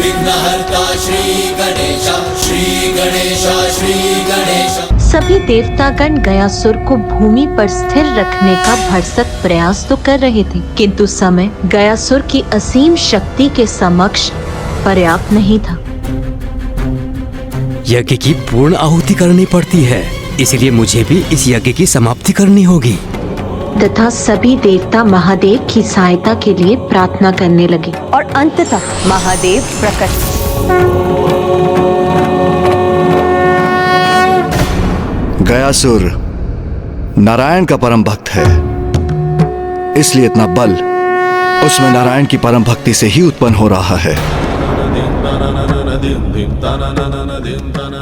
विघ्नहर्ता श्री गणेश, श्री गणेश, श्री गणेश। सभी देवतागण गयासुर को भूमि पर स्थिर रखने का भरसक प्रयास तो कर रहे थे, किंतु समय गयासुर की असीम शक्ति के समक्ष पर्याप्त नहीं था। यज्ञ की पूर्ण आहुति करनी पड़ती है, इसलिए मुझे भी इस यज्ञ की समाप्ति करनी होगी। तथा सभी देवता महादेव की सहायता के लिए प्रार्थना करने लगे और अंततः महादेव प्रकट। गयासुर नारायण का परम भक्त है, इसलिए इतना बल उसमें नारायण की परम भक्ति से ही उत्पन्न हो रहा है।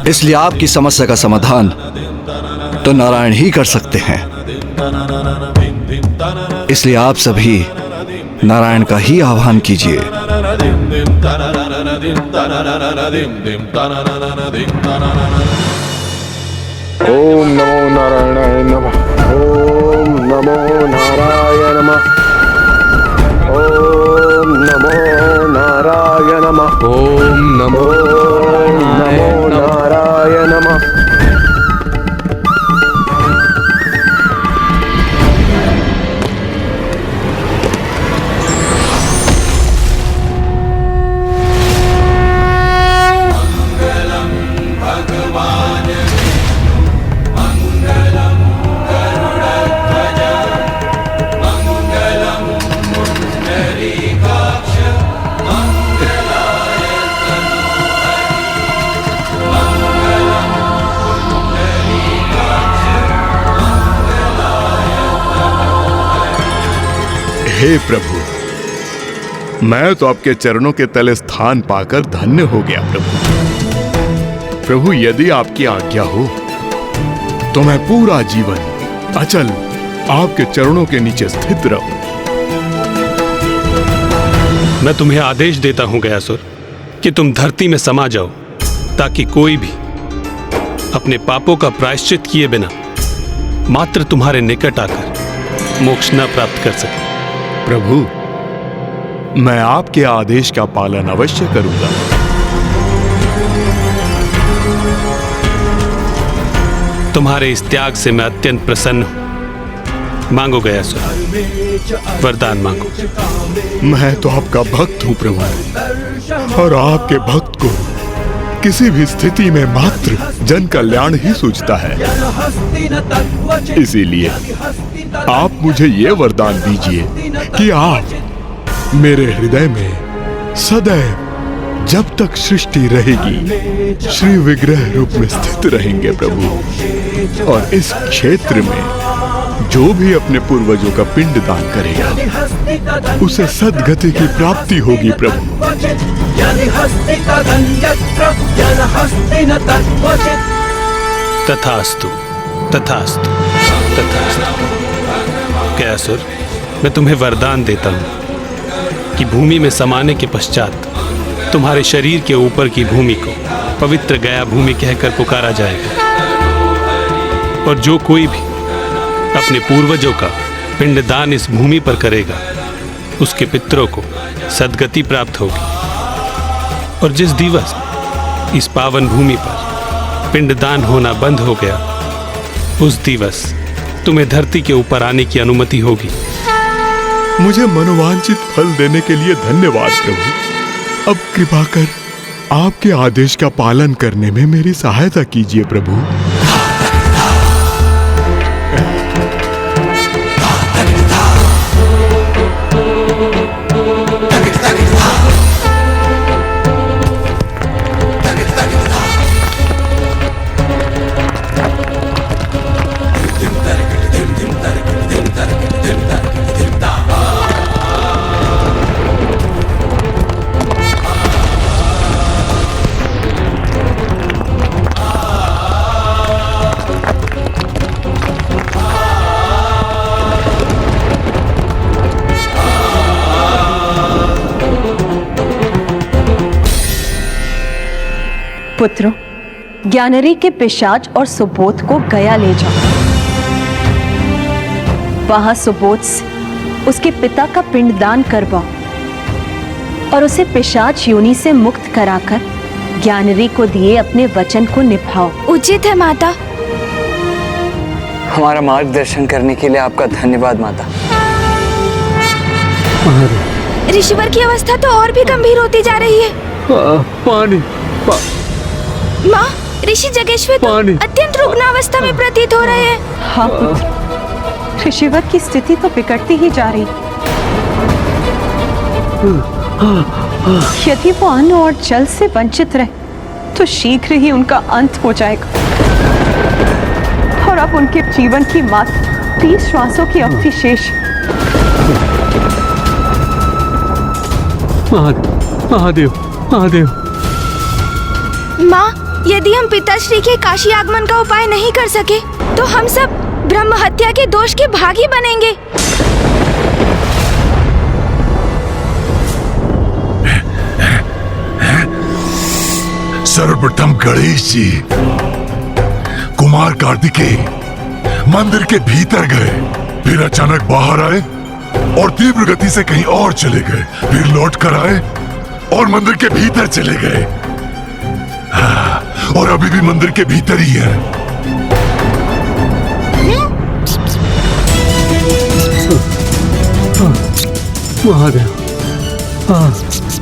इसलिए आपकी समस्या का समाधान तो नारायण ही कर सकते हैं। इसलिए आप सभी नारायण का ही आह्वान कीजिए। ओम नमो नारायणाय नमः। ओम नमो नारायण नमः। ओम नमो नारायण नमः। ओम नमो नारायण नमः। हे प्रभु, मैं तो आपके चरणों के तले स्थान पाकर धन्य हो गया। प्रभु, यदि आपकी आज्ञा हो तो मैं पूरा जीवन अचल आपके चरणों के नीचे स्थित रहूं। मैं तुम्हें आदेश देता हूं गयासुर कि तुम धरती में समा जाओ, ताकि कोई भी अपने पापों का प्रायश्चित किए बिना मात्र तुम्हारे निकट आकर मोक्ष न प्राप्त कर सके। प्रभु, मैं आपके आदेश का पालन अवश्य करूंगा। तुम्हारे इस त्याग से मैं अत्यंत प्रसन्न हूं। मांगो गयासुर, वरदान मांगो। मैं तो आपका भक्त हूं प्रभु, और आपके भक्त को किसी भी स्थिति में मात्र जन कल्याण ही सूझता है। इसीलिए आप मुझे ये वरदान दीजिए कि आप मेरे हृदय में सदैव जब तक सृष्टि रहेगी श्री विग्रह रूप में स्थित रहेंगे प्रभु। और इस क्षेत्र में जो भी अपने पूर्वजों का पिंड दान करेगा उसे सद्गति की प्राप्ति होगी प्रभु। तथास्तु, तथास्तु, तथास्तु। गयासुर, मैं तुम्हें वरदान देता हूं कि भूमि में समाने के पश्चात तुम्हारे शरीर के ऊपर की भूमि को पवित्र गया भूमि कहकर पुकारा जाएगा, और जो कोई भी अपने पूर्वजों का पिंडदान इस भूमि पर करेगा उसके पितरों को सद्गति प्राप्त होगी। और जिस दिवस इस पावन भूमि पर पिंडदान होना बंद हो गया, उस दिवस तुम्हें धरती के ऊपर आने की अनुमति होगी। मुझे मनोवांछित फल देने के लिए धन्यवाद प्रभु। अब कृपा कर आपके आदेश का पालन करने में मेरी सहायता कीजिए प्रभु। पुत्रों, ज्ञानरी के पिशाच और सुबोध को गया ले जाओ। वहां सुबोध से उसके पिता का पिंडदान करवाओ और उसे पिशाच योनि से मुक्त कराकर ज्ञानरी को दिए अपने वचन को निभाओ। उचित है माता। हमारा मार्गदर्शन करने के लिए आपका धन्यवाद माता। ऋषिवर की अवस्था तो और भी गंभीर होती जा रही है। पानी माँ, ऋषि जगेश्वर तो अत्यंत रुग्ण अवस्था में प्रतीत हो रहे हैं। हाँ पुत्र, ऋषिवर की स्थिति तो बिगड़ती ही जा रही। यदि वो अन्न और जल से वंचित रहे तो शीघ्र ही उनका अंत हो जाएगा और अब उनके जीवन की मात्र 30 श्वासों की अवधि शेष। महादेव महादेव। माँ, यदि हम पिताश्री के काशी आगमन का उपाय नहीं कर सके तो हम सब ब्रह्म हत्या के दोष के भागी बनेंगे। सर्वप्रथम गणेश जी कुमार कार्तिकेय मंदिर के भीतर गए, फिर अचानक बाहर आए और तीव्र गति से कहीं और चले गए, फिर लौट कर आए और मंदिर के भीतर चले गए। और अभी भी मंदिर के भीतर ही है। महादेव।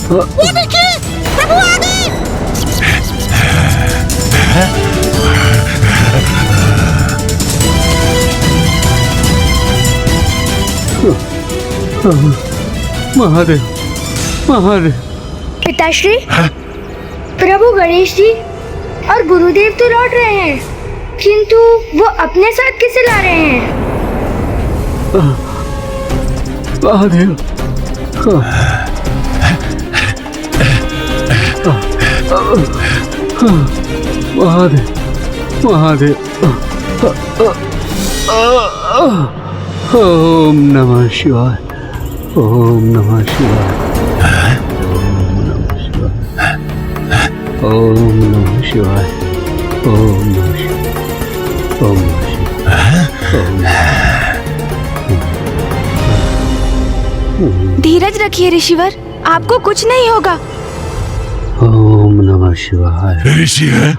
वो देखिए, प्रभु आ गए। महादेव महादेव। पिताश्री, प्रभु गणेश जी और गुरुदेव तो लौट रहे हैं, किंतु वो अपने साथ किसे ला रहे हैं? महादेव। महादेव महादेव। ओम नमः शिवाय। ओम नमः शिवाय। ओम नमः शिवाय। ओम नमः शिवाय। ओम नमः। धीरज रखिए ऋषिवर, आपको कुछ नहीं होगा। ओम नमः शिवाय। ऋषि हैं,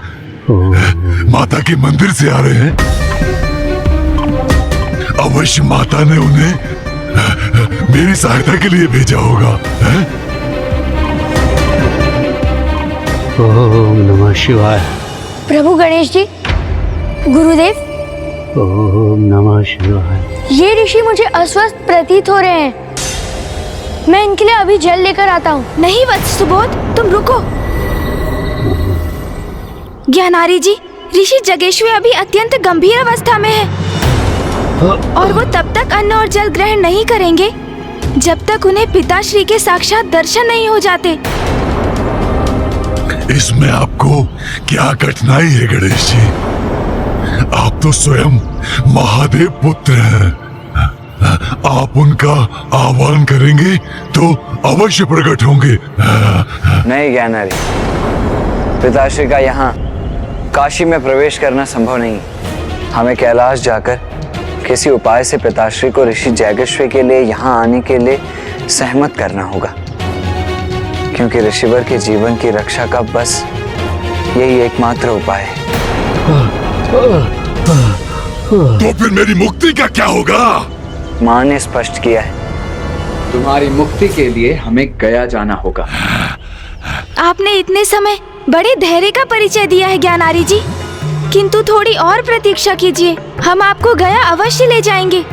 माता के मंदिर से आ रहे हैं। अवश्य माता ने उन्हें मेरी सहायता के लिए भेजा होगा। ओम नमः शिवाय। प्रभु गणेश जी, गुरुदेव, ओम नमः शिवाय। ये ऋषि मुझे अस्वस्थ प्रतीत हो रहे हैं। मैं इनके लिए अभी जल लेकर आता हूँ। नहीं वत्स सुबोध, तुम रुको। ज्ञानारी जी, ऋषि जगेश्वर अभी अत्यंत गंभीर अवस्था में है और वो तब तक अन्न और जल ग्रहण नहीं करेंगे जब तक उन्हें पिताश्री के साक्षात दर्शन नहीं हो जाते। इसमें आपको क्या कठिनाई है गणेश जी? आप तो स्वयं महादेव पुत्र हैं। आप उनका आह्वान करेंगे तो अवश्य प्रकट होंगे। नहीं ज्ञानारी, पिताश्री का यहाँ काशी में प्रवेश करना संभव नहीं। हमें कैलाश जाकर किसी उपाय से पिताश्री को ऋषि जैगेश्वर के लिए यहाँ आने के लिए सहमत करना होगा, क्योंकि ऋषिवर के जीवन की रक्षा का बस यही एकमात्र उपाय है। तो फिर मेरी मुक्ति का क्या होगा? माँ ने स्पष्ट किया है, तुम्हारी मुक्ति के लिए हमें गया जाना होगा। आपने इतने समय बड़े धैर्य का परिचय दिया है ज्ञानारी जी, किंतु थोड़ी और प्रतीक्षा कीजिए, हम आपको गया अवश्य ले जाएंगे।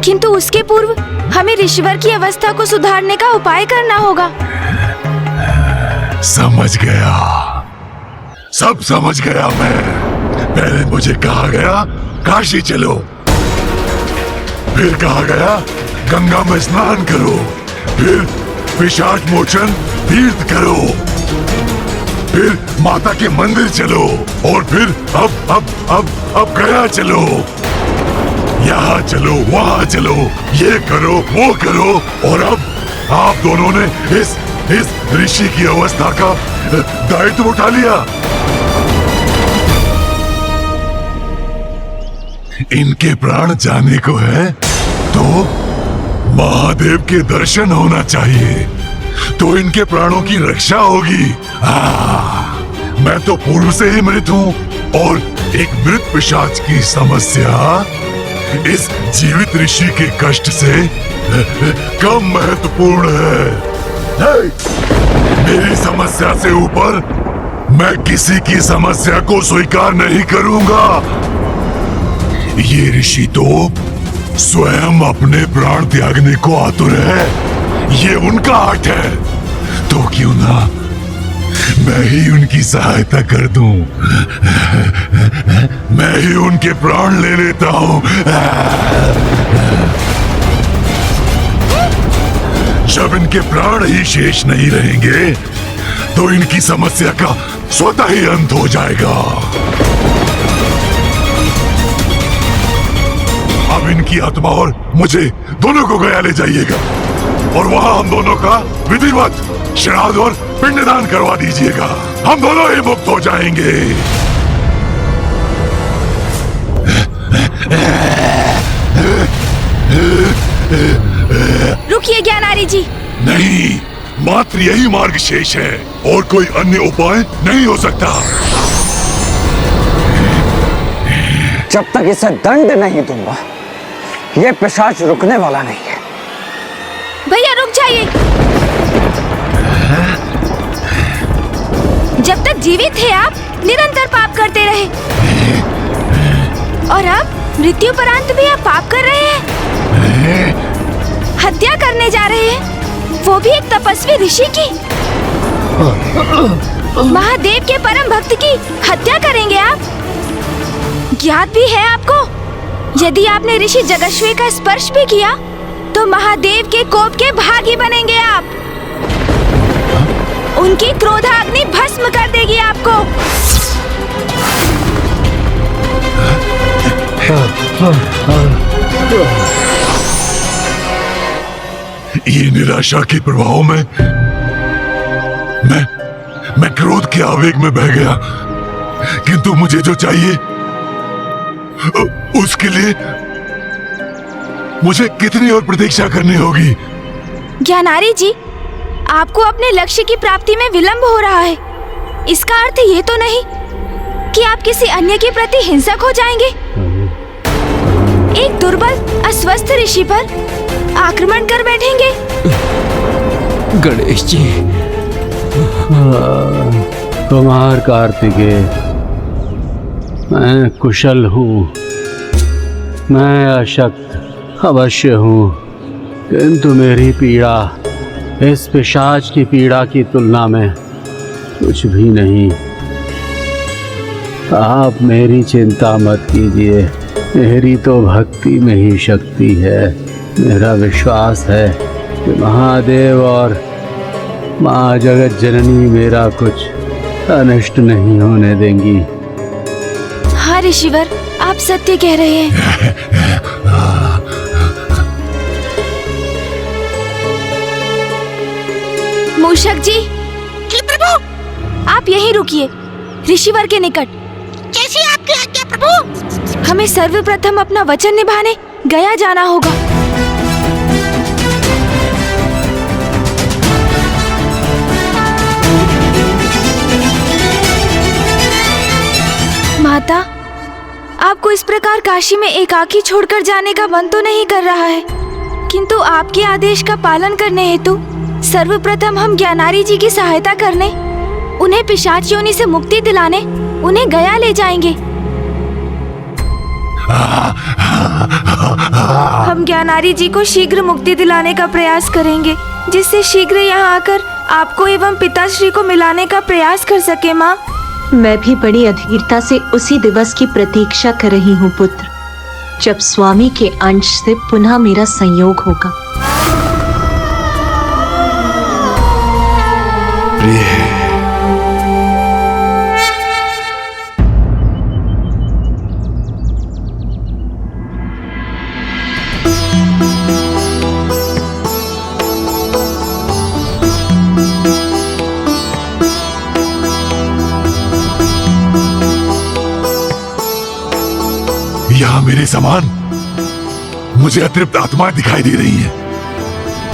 किंतु उसके पूर्व हमें ऋषिवर की अवस्था को सुधारने का उपाय करना होगा। समझ गया, सब समझ गया मैं। पहले मुझे कहा गया काशी चलो, फिर कहा गया गंगा में स्नान करो, फिर पिशाच मोचन तीर्थ करो, फिर माता के मंदिर चलो और फिर अब गया चलो। यहाँ चलो, वहाँ चलो, ये करो, वो करो, और अब आप दोनों ने इस ऋषि की अवस्था का दायित्व उठा लिया। इनके प्राण जाने को है तो महादेव के दर्शन होना चाहिए। तो इनके प्राणों की रक्षा होगी। मैं तो पूर्व से ही मृत हूँ और एक मृत पिशाच की समस्या इस जीवित ऋषि के कष्ट से कम महत्वपूर्ण है। मेरी समस्या से ऊपर मैं किसी की समस्या को स्वीकार नहीं करूंगा। ये ऋषि तो स्वयं अपने प्राण त्यागने को आतुर है। ये उनका हक है, तो क्यों ना मैं ही उनकी सहायता कर दूं। मैं ही उनके प्राण ले लेता हूं। जब इनके प्राण ही शेष नहीं रहेंगे तो इनकी समस्या का स्वतः ही अंत हो जाएगा। अब इनकी आत्मा और मुझे दोनों को गया ले जाइएगा और वहां हम दोनों का विधिवत श्राद्ध और पिंडदान करवा दीजिएगा। हम दोनों ही मुक्त हो जाएंगे। रुकिए ज्ञानारी जी। नहीं, मात्र यही मार्ग शेष है और कोई अन्य उपाय नहीं हो सकता। जब तक इसे दंड नहीं दूंगा, ये पिशाच रुकने वाला नहीं है। भैया रुक जाइए। जब तक जीवित थे आप निरंतर पाप करते रहे और अब मृत्युपरांत भी आप पाप कर रहे हैं। हत्या करने जा रहे हैं, वो भी एक तपस्वी ऋषि की। महादेव के परम भक्त की हत्या करेंगे आप। ज्ञात भी है आपको, यदि आपने ऋषि जगश्वे का स्पर्श भी किया तो महादेव के कोप के भागी बनेंगे आप। उनकी क्रोधाग्नि भस्म कर देगी आपको। ये निराशा के प्रभाव में मैं क्रोध के आवेग में बह गया, किंतु मुझे जो चाहिए उसके लिए मुझे कितनी और प्रतीक्षा करनी होगी? ज्ञानारी जी, आपको अपने लक्ष्य की प्राप्ति में विलंब हो रहा है। इसका अर्थ ये तो नहीं कि आप किसी अन्य के प्रति हिंसक हो जाएंगे। एक दुर्बल अस्वस्थ ऋषि पर आक्रमण कर बैठेंगे। गणेश जी, कुमार कार्तिकेय, मैं कुशल हूँ, मैं अशक्त अवश्य हूँ, किंतु मेरी पीड़ा इस पिशाच की पीड़ा की तुलना में कुछ भी नहीं। आप मेरी चिंता मत कीजिए, मेरी तो भक्ति में ही शक्ति है। मेरा विश्वास है कि महादेव और माँ जगत जननी मेरा कुछ अनिष्ट नहीं होने देंगी। हाँ ऋषिवर, आप सत्य कह रहे हैं। मूषक जी, प्रभु, आप यहीं रुकिए, ऋषिवर के निकट। कैसी आपकी आज्ञा प्रभु? हमें सर्वप्रथम अपना वचन निभाने गया जाना होगा। माता, आपको इस प्रकार काशी में एकाकी छोड़कर जाने का मन तो नहीं कर रहा है, किंतु आपके आदेश का पालन करने हेतु सर्वप्रथम हम ज्ञानारी जी की सहायता करने, उन्हें पिशाच योनि से मुक्ति दिलाने, उन्हें गया ले जाएंगे। हम ज्ञानारी जी को शीघ्र मुक्ति दिलाने का प्रयास करेंगे, जिससे शीघ्र यहाँ आकर आपको एवं पिताश्री को मिलाने का प्रयास कर सके। माँ, मैं भी बड़ी अधीरता से उसी दिवस की प्रतीक्षा कर रही हूँ पुत्र, जब स्वामी के अंश से पुनः मेरा संयोग होगा। प्रिय, यहाँ मेरे समान मुझे अतृप्त आत्माएं दिखाई दे रही हैं।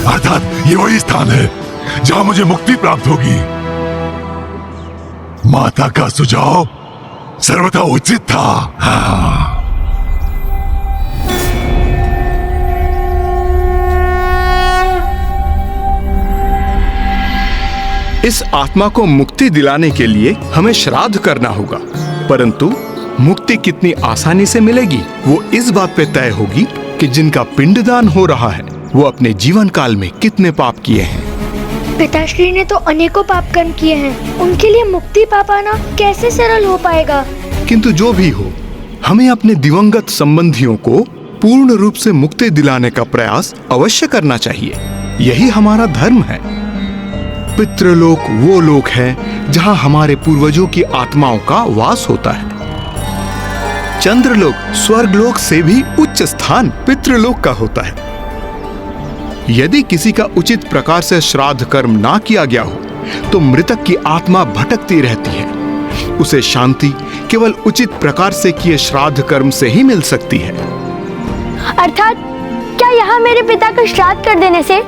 अर्थात ये वही स्थान है जहां मुझे मुक्ति प्राप्त होगी। माता का सुझाव सर्वथा उचित था। हाँ। इस आत्मा को मुक्ति दिलाने के लिए हमें श्राद्ध करना होगा, परंतु मुक्ति कितनी आसानी से मिलेगी वो इस बात पे तय होगी कि जिनका पिंडदान हो रहा है वो अपने जीवन काल में कितने पाप किए हैं। पिताश्री ने तो अनेकों पाप कर्म किए हैं, उनके लिए मुक्ति पा पाना कैसे सरल हो पाएगा। किंतु जो भी हो, हमें अपने दिवंगत संबंधियों को पूर्ण रूप से मुक्ति दिलाने का प्रयास अवश्य करना चाहिए। यही हमारा धर्म है। पितृलोक वो लोक है जहां हमारे पूर्वजों की आत्माओं का वास होता है। चंद्रलोक स्वर्गलोक से भी उच्च स्थान पितृलोक का होता है। यदि किसी का उचित प्रकार से श्राद्ध कर्म ना किया गया हो तो मृतक की आत्मा भटकती रहती है। उसे शांति केवल उचित प्रकार से किए श्राद्ध कर्म से ही मिल सकती है। अर्थात क्या यहाँ मेरे पिता का श्राद्ध कर देने से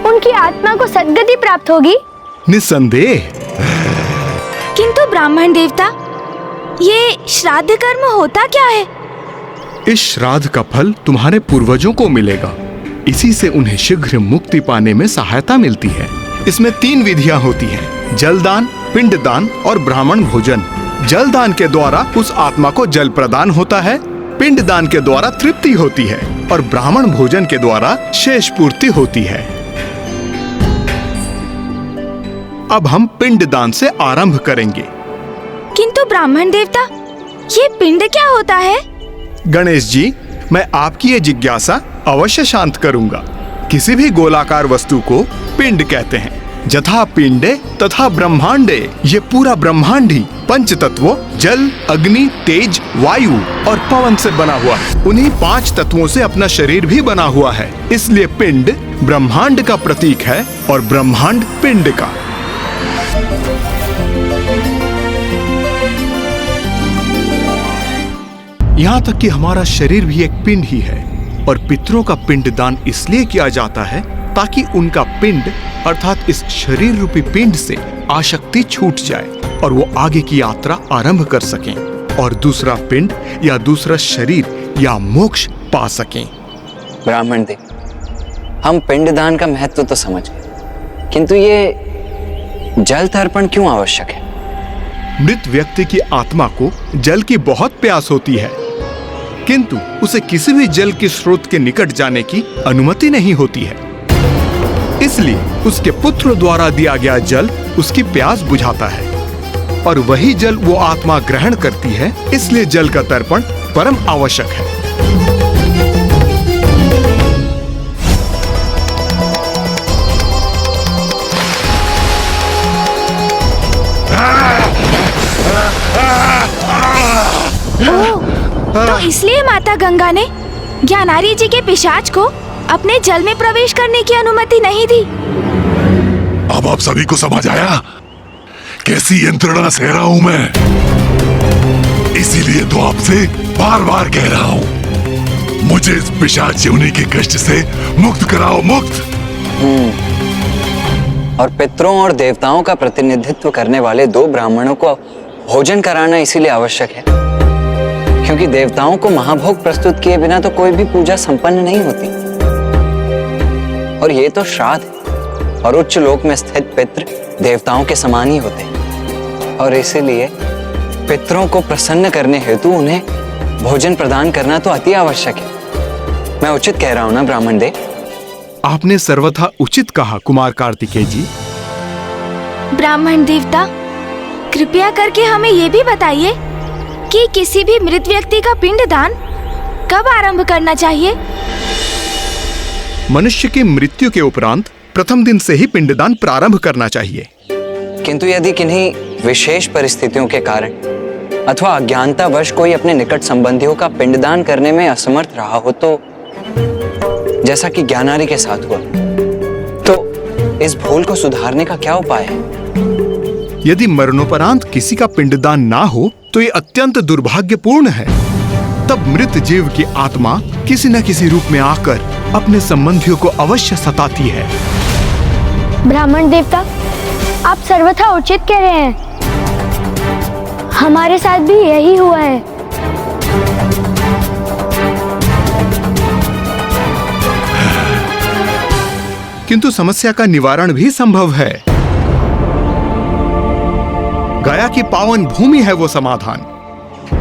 उनकी आत्मा को सद्गति प्राप्त होगी? निस्संदेह। किंतु ब्राह्मण देवता, ये श्राद्ध कर्म होता क्या है? इस श्राद्ध का फल तुम्हारे पूर्वजों को मिलेगा। इसी से उन्हें शीघ्र मुक्ति पाने में सहायता मिलती है। इसमें 3 विधियां होती हैं: जलदान, पिंडदान और ब्राह्मण भोजन। जलदान के द्वारा उस आत्मा को जल प्रदान होता है, पिंडदान के द्वारा तृप्ति होती है और ब्राह्मण भोजन के द्वारा शेष पूर्ति होती है। अब हम पिंडदान से आरंभ करेंगे। किंतु ब्राह्मण देवता, ये पिंड क्या होता है? गणेश जी, मैं आपकी ये जिज्ञासा अवश्य शांत करूंगा। किसी भी गोलाकार वस्तु को पिंड कहते हैं। जथा पिंडे तथा ब्रह्मांडे, ये पूरा ब्रह्मांड ही पंच तत्वों जल, अग्नि, तेज, वायु और पवन से बना हुआ है। उन्हीं 5 तत्वों से अपना शरीर भी बना हुआ है। इसलिए पिंड ब्रह्मांड का प्रतीक है और ब्रह्मांड पिंड का। यहाँ तक कि हमारा शरीर भी एक पिंड ही है और पितरों का पिंडदान इसलिए किया जाता है ताकि उनका पिंड अर्थात इस शरीर रूपी पिंड से आसक्ति छूट जाए और वो आगे की यात्रा आरंभ कर सकें और दूसरा पिंड या दूसरा शरीर या मोक्ष पा सकें। ब्राह्मण देव, हम पिंडदान का महत्व तो समझ गए, किंतु ये जल तर्पण क्यों आवश्यक है? मृत व्यक्ति की आत्मा को जल की बहुत प्यास होती है, किंतु उसे किसी भी जल के स्रोत के निकट जाने की अनुमति नहीं होती है। इसलिए उसके पुत्र द्वारा दिया गया जल उसकी प्यास बुझाता है और वही जल वो आत्मा ग्रहण करती है। इसलिए जल का तर्पण परम आवश्यक है। तो इसलिए माता गंगा ने ज्ञानारी जी के पिशाच को अपने जल में प्रवेश करने की अनुमति नहीं दी। अब आप सभी को समझ आया कैसी यंत्रणा सह रहा हूं मैं। इसीलिए तो आपसे बार बार कह रहा हूं, मुझे इस पिशाच योनि के कष्ट से मुक्त कराओ, मुक्त। और पितरों और देवताओं का प्रतिनिधित्व करने वाले 2 ब्राह्मणों को भोजन कराना इसीलिए आवश्यक है क्योंकि देवताओं को महाभोग प्रस्तुत किए बिना तो कोई भी पूजा संपन्न नहीं होती। और ये तो श्राद्ध है और उच्च लोक में स्थित पितृ देवताओं के समान ही होते हैं और इसीलिए पितरों को प्रसन्न करने हेतु उन्हें भोजन प्रदान करना तो अति आवश्यक है। मैं उचित कह रहा हूं ना ब्राह्मण देव? आपने सर्वथा उचित कहा कुमार कार्तिकेय जी। ब्राह्मण देवता, कृपया करके हमें ये भी बताइए कि किसी भी मृत व्यक्ति का पिंडदान कब आरंभ करना चाहिए? मनुष्य की मृत्यु के उपरांत प्रथम दिन से ही पिंडदान प्रारंभ करना चाहिए। किंतु यदि किन्हीं विशेष परिस्थितियों के कारण अथवा अज्ञानतावश कोई अपने निकट संबंधियों का पिंडदान करने में असमर्थ रहा हो तो, जैसा कि ज्ञानारी के साथ हुआ, तो इस भूल को सुधारने का क्या उपाय है? यदि मरणोपरांत किसी का पिंडदान ना हो तो ये अत्यंत दुर्भाग्यपूर्ण है। तब मृत जीव की आत्मा किसी न किसी रूप में आकर अपने संबंधियों को अवश्य सताती है। ब्राह्मण देवता, आप सर्वथा उचित कह रहे हैं। हमारे साथ भी यही हुआ है। किंतु समस्या का निवारण भी संभव है। गया की पावन भूमि है वो समाधान।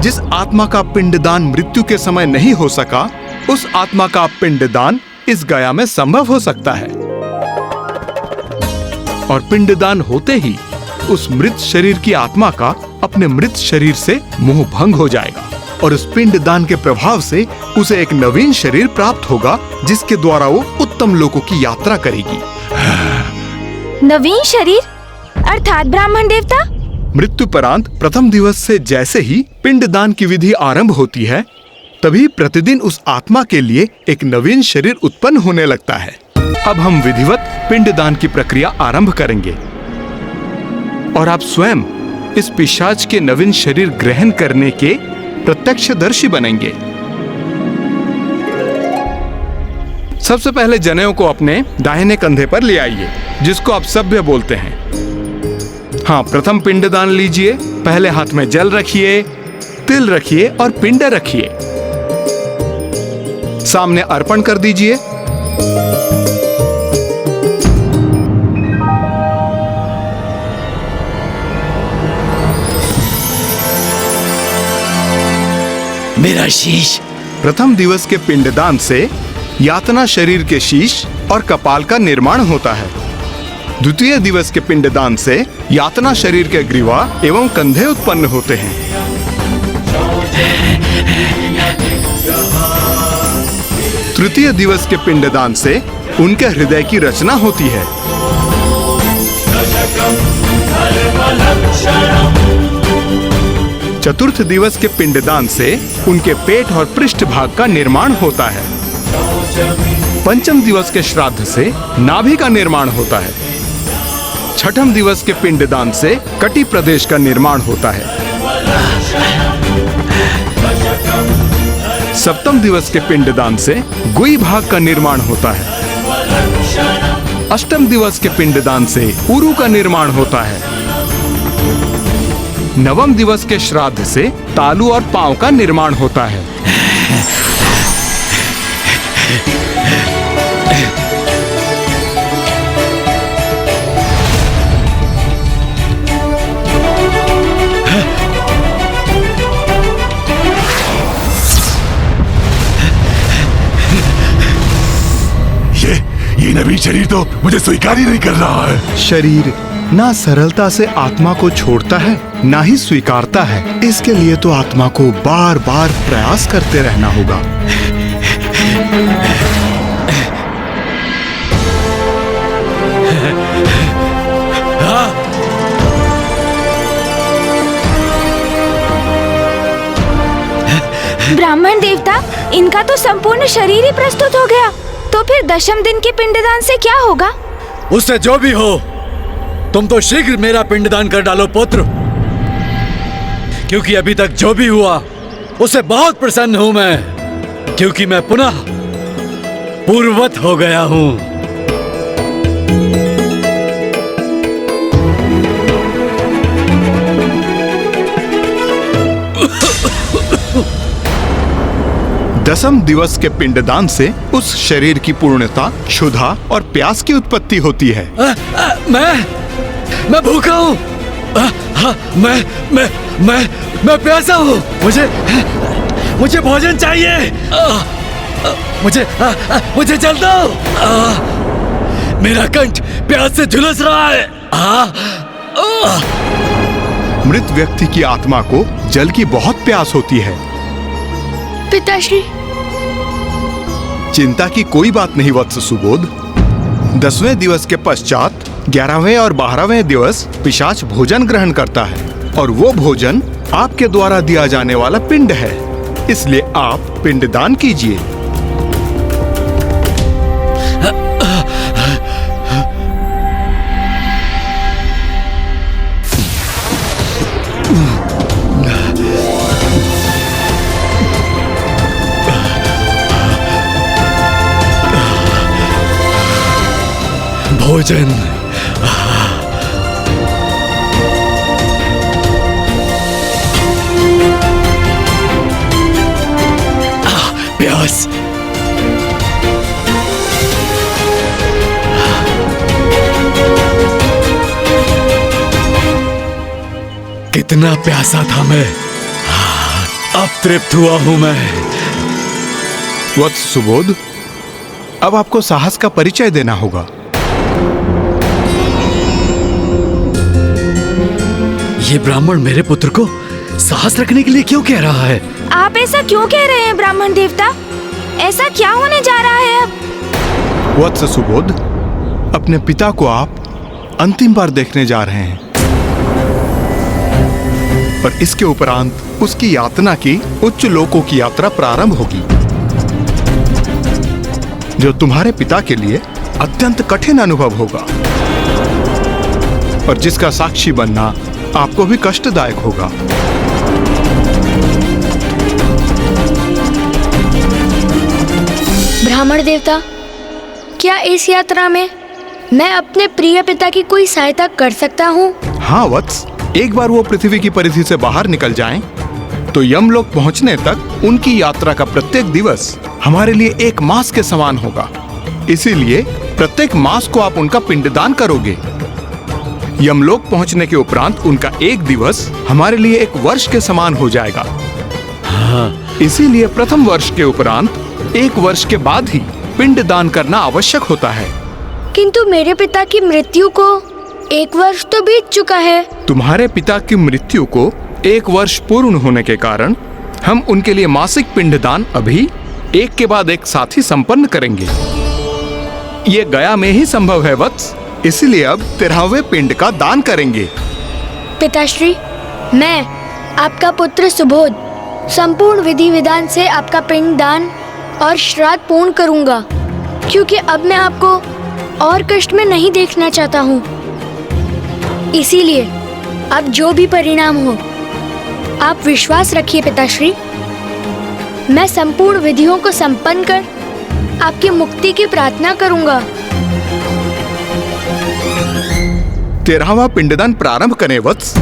जिस आत्मा का पिंडदान मृत्यु के समय नहीं हो सका, उस आत्मा का पिंडदान इस गया में संभव हो सकता है। और पिंडदान होते ही उस मृत शरीर की आत्मा का अपने मृत शरीर से मोह भंग हो जाएगा और उस पिंडदान के प्रभाव से उसे एक नवीन शरीर प्राप्त होगा, जिसके द्वारा वो उत्तम लोकों की यात्रा करेगी। नवीन शरीर अर्थात ब्राह्मण देवता? मृत्युपरांत प्रथम दिवस से जैसे ही पिंडदान की विधि आरंभ होती है, तभी प्रतिदिन उस आत्मा के लिए एक नवीन शरीर उत्पन्न होने लगता है। अब हम विधिवत पिंडदान की प्रक्रिया आरंभ करेंगे और आप स्वयं इस पिशाच के नवीन शरीर ग्रहण करने के प्रत्यक्षदर्शी बनेंगे। सबसे पहले जनेऊ को अपने दाहिने कंधे पर ले आइए, जिसको आप सभ्य बोलते हैं। हाँ, प्रथम पिंडदान लीजिए। पहले हाथ में जल रखिए, तिल रखिए और पिंड रखिए। सामने अर्पण कर दीजिए। मेरा शीश। प्रथम दिवस के पिंडदान से यातना शरीर के शीश और कपाल का निर्माण होता है। द्वितीय दिवस के पिंडदान से यातना शरीर के ग्रीवा एवं कंधे उत्पन्न होते हैं। तृतीय दिवस के पिंडदान से उनके हृदय की रचना होती है। चतुर्थ दिवस के पिंडदान से उनके पेट और पृष्ठ भाग का निर्माण होता है। पंचम दिवस के श्राद्ध से नाभि का निर्माण होता है। छठम दिवस के पिंडदान से कटी प्रदेश का निर्माण होता है। सप्तम दिवस के पिंडदान से गुई भाग का निर्माण होता है। अष्टम दिवस के पिंडदान से उरु का निर्माण होता है। नवम दिवस के श्राद्ध से तालू और पांव का निर्माण होता है। ये नवीन शरीर तो मुझे स्वीकार ही नहीं कर रहा है। शरीर ना सरलता से आत्मा को छोड़ता है, ना ही स्वीकारता है। इसके लिए तो आत्मा को बार बार प्रयास करते रहना होगा। ब्राह्मण देवता, इनका तो संपूर्ण शरीर ही प्रस्तुत हो गया। तो फिर दशम दिन के पिंडदान से क्या होगा? उससे जो भी हो, तुम तो शीघ्र मेरा पिंडदान कर डालो पुत्र, क्योंकि अभी तक जो भी हुआ उससे बहुत प्रसन्न हूं मैं, क्योंकि मैं पुनः पूर्ववत हो गया हूं। दसम दिवस के पिंडदान से उस शरीर की पूर्णता, क्षुधा और प्यास की उत्पत्ति होती है। मैं भूखा हूँ। मैं प्यासा हूँ। मुझे भोजन चाहिए। मुझे जल दो। मेरा कंठ प्यास से झुलस रहा है। मृत व्यक्ति की आत्मा को जल की बहुत प्यास होती है। पिताश्री, चिंता की कोई बात नहीं वत्स सुबोध। 10वें दिवस के पश्चात 11वें और 12वें दिवस पिशाच भोजन ग्रहण करता है और वो भोजन आपके द्वारा दिया जाने वाला पिंड है। इसलिए आप पिंडदान कीजिए। भोजन कितना प्यासा था मैं, अब तृप्त हुआ हूं मैं। वत्स सुबोध, अब आपको साहस का परिचय देना होगा। ये ब्राह्मण मेरे पुत्र को साहस रखने के लिए क्यों कह रहा है? आप ऐसा क्यों कह रहे हैं ब्राह्मण देवता? ऐसा क्या होने जा रहा है अब? वत्स सुबोध, अपने पिता को आप अंतिम बार देखने जा रहे हैं और इसके उपरांत उसकी यातना की उच्च लोकों की यात्रा प्रारंभ होगी, जो तुम्हारे पिता के लिए अत्यंत कठिन अनुभव होगा और जिसका साक्षी बनना आपको भी कष्टदायक होगा। ब्राह्मण देवता, क्या इस यात्रा में मैं अपने प्रिय पिता की कोई सहायता कर सकता हूँ? हाँ वत्स, एक बार वो पृथ्वी की परिधि से बाहर निकल जाएं, तो यमलोक पहुंचने तक उनकी यात्रा का प्रत्येक दिवस हमारे लिए एक मास के समान होगा। इसीलिए प्रत्येक मास को आप उनका पिंडदान करोगे। यमलोक पहुंचने के उपरांत उनका एक दिवस हमारे लिए एक वर्ष के समान हो जाएगा। हाँ। इसीलिए प्रथम वर्ष के उपरांत एक वर्ष के बाद ही पिंडदान करना आवश्यक होता है। किंतु मेरे पिता की मृत्यु को एक वर्ष तो बीत चुका है। तुम्हारे पिता की मृत्यु को एक वर्ष पूर्ण होने के कारण हम उनके लिए मासिक पिंडदान अभी एक के बाद एक साथ ही संपन्न करेंगे। ये गया में ही संभव है वत्स, इसलिए अब 13वें पिंड का दान करेंगे। पिताश्री, मैं आपका पुत्र सुबोध संपूर्ण विधि विधान से आपका पिंड दान और श्राद्ध पूर्ण करूंगा, क्योंकि अब मैं आपको और कष्ट में नहीं देखना चाहता हूँ। इसीलिए अब जो भी परिणाम हो, आप विश्वास रखिए पिताश्री, मैं संपूर्ण विधियों को संपन्न कर आपकी मुक्ति की प्रार्थना करूंगा। 13वां पिंडदान प्रारंभ करें वत्स।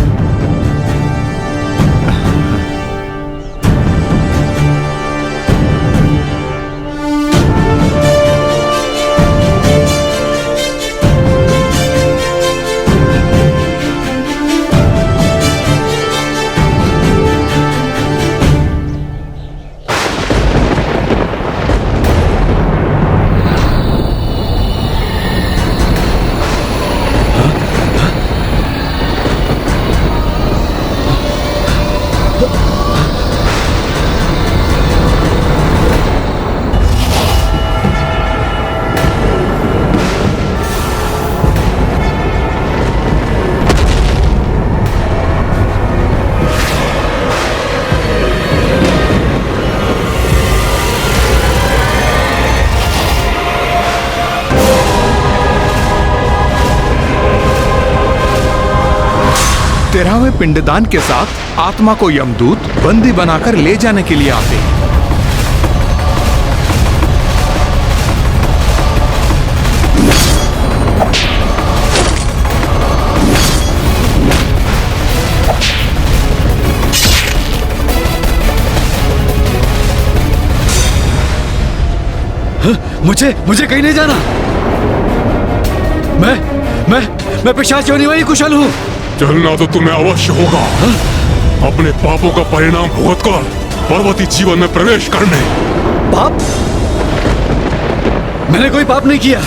तेरहवें पिंडदान के साथ आत्मा को यमदूत बंदी बनाकर ले जाने के लिए आते हैं। मुझे कहीं नहीं जाना। मैं पिशाच योनि में ही कुशल हूँ। चलना तो तुम्हें अवश्य होगा। अपने पापों का परिणाम भुगतकर पर्वती जीवन में प्रवेश करने। पाप? मैंने कोई पाप नहीं किया।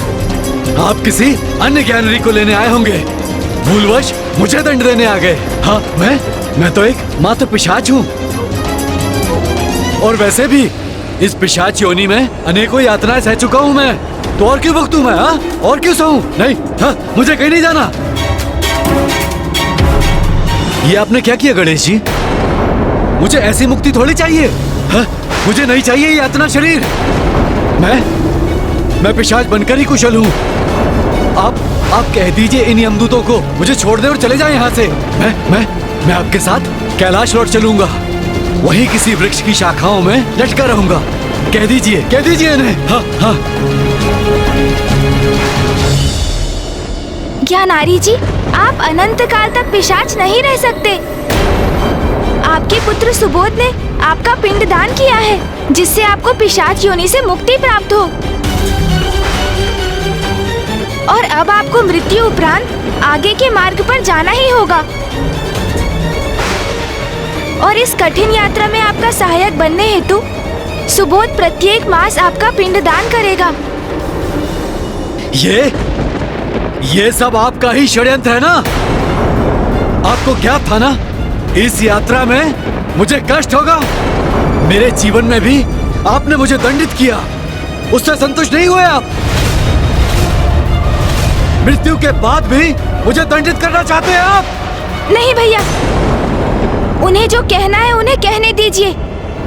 आप किसी अन्य ज्ञानरी को लेने आए होंगे। भूलवश मुझे दंड देने आ गए। हाँ, मैं तो एक मात्र पिशाच हूँ। और वैसे भी इस पिशाच योनि में अनेकों यातनाएं सह चुका हूँ मैं। तो और क्यों भुगतूं मैं? हाँ, और क्यों सहूं? नहीं, हाँ, मुझे कहीं नहीं जाना। ये आपने क्या किया गणेश जी? मुझे ऐसी मुक्ति थोड़ी चाहिए। हाँ? मुझे नहीं चाहिए ये यातना शरीर। मैं पिशाच बनकर ही कुशल हूँ। आप कह दीजिए इन यमदूतों को मुझे छोड़ दे और चले जाए यहाँ से। मैं आपके साथ कैलाश लौट चलूंगा। वहीं किसी वृक्ष की शाखाओं में लटका रहूंगा। कह दीजिए इन्हें। हाँ, हाँ। ज्ञानारी जी, आप अनंत काल तक पिशाच नहीं रह सकते। आपके पुत्र सुबोध ने आपका पिंडदान किया है, जिससे आपको पिशाच योनि से मुक्ति प्राप्त हो। और अब आपको मृत्यु उपरांत आगे के मार्ग पर जाना ही होगा। और इस कठिन यात्रा में आपका सहायक बनने हेतु सुबोध प्रत्येक मास आपका पिंडदान करेगा। ये सब आपका ही षड्यंत्र है ना? आपको क्या था ना, इस यात्रा में मुझे कष्ट होगा। मेरे जीवन में भी आपने मुझे दंडित किया, उससे संतुष्ट नहीं हुए आप? मृत्यु के बाद भी मुझे दंडित करना चाहते हैं आप? नहीं भैया, उन्हें जो कहना है उन्हें कहने दीजिए।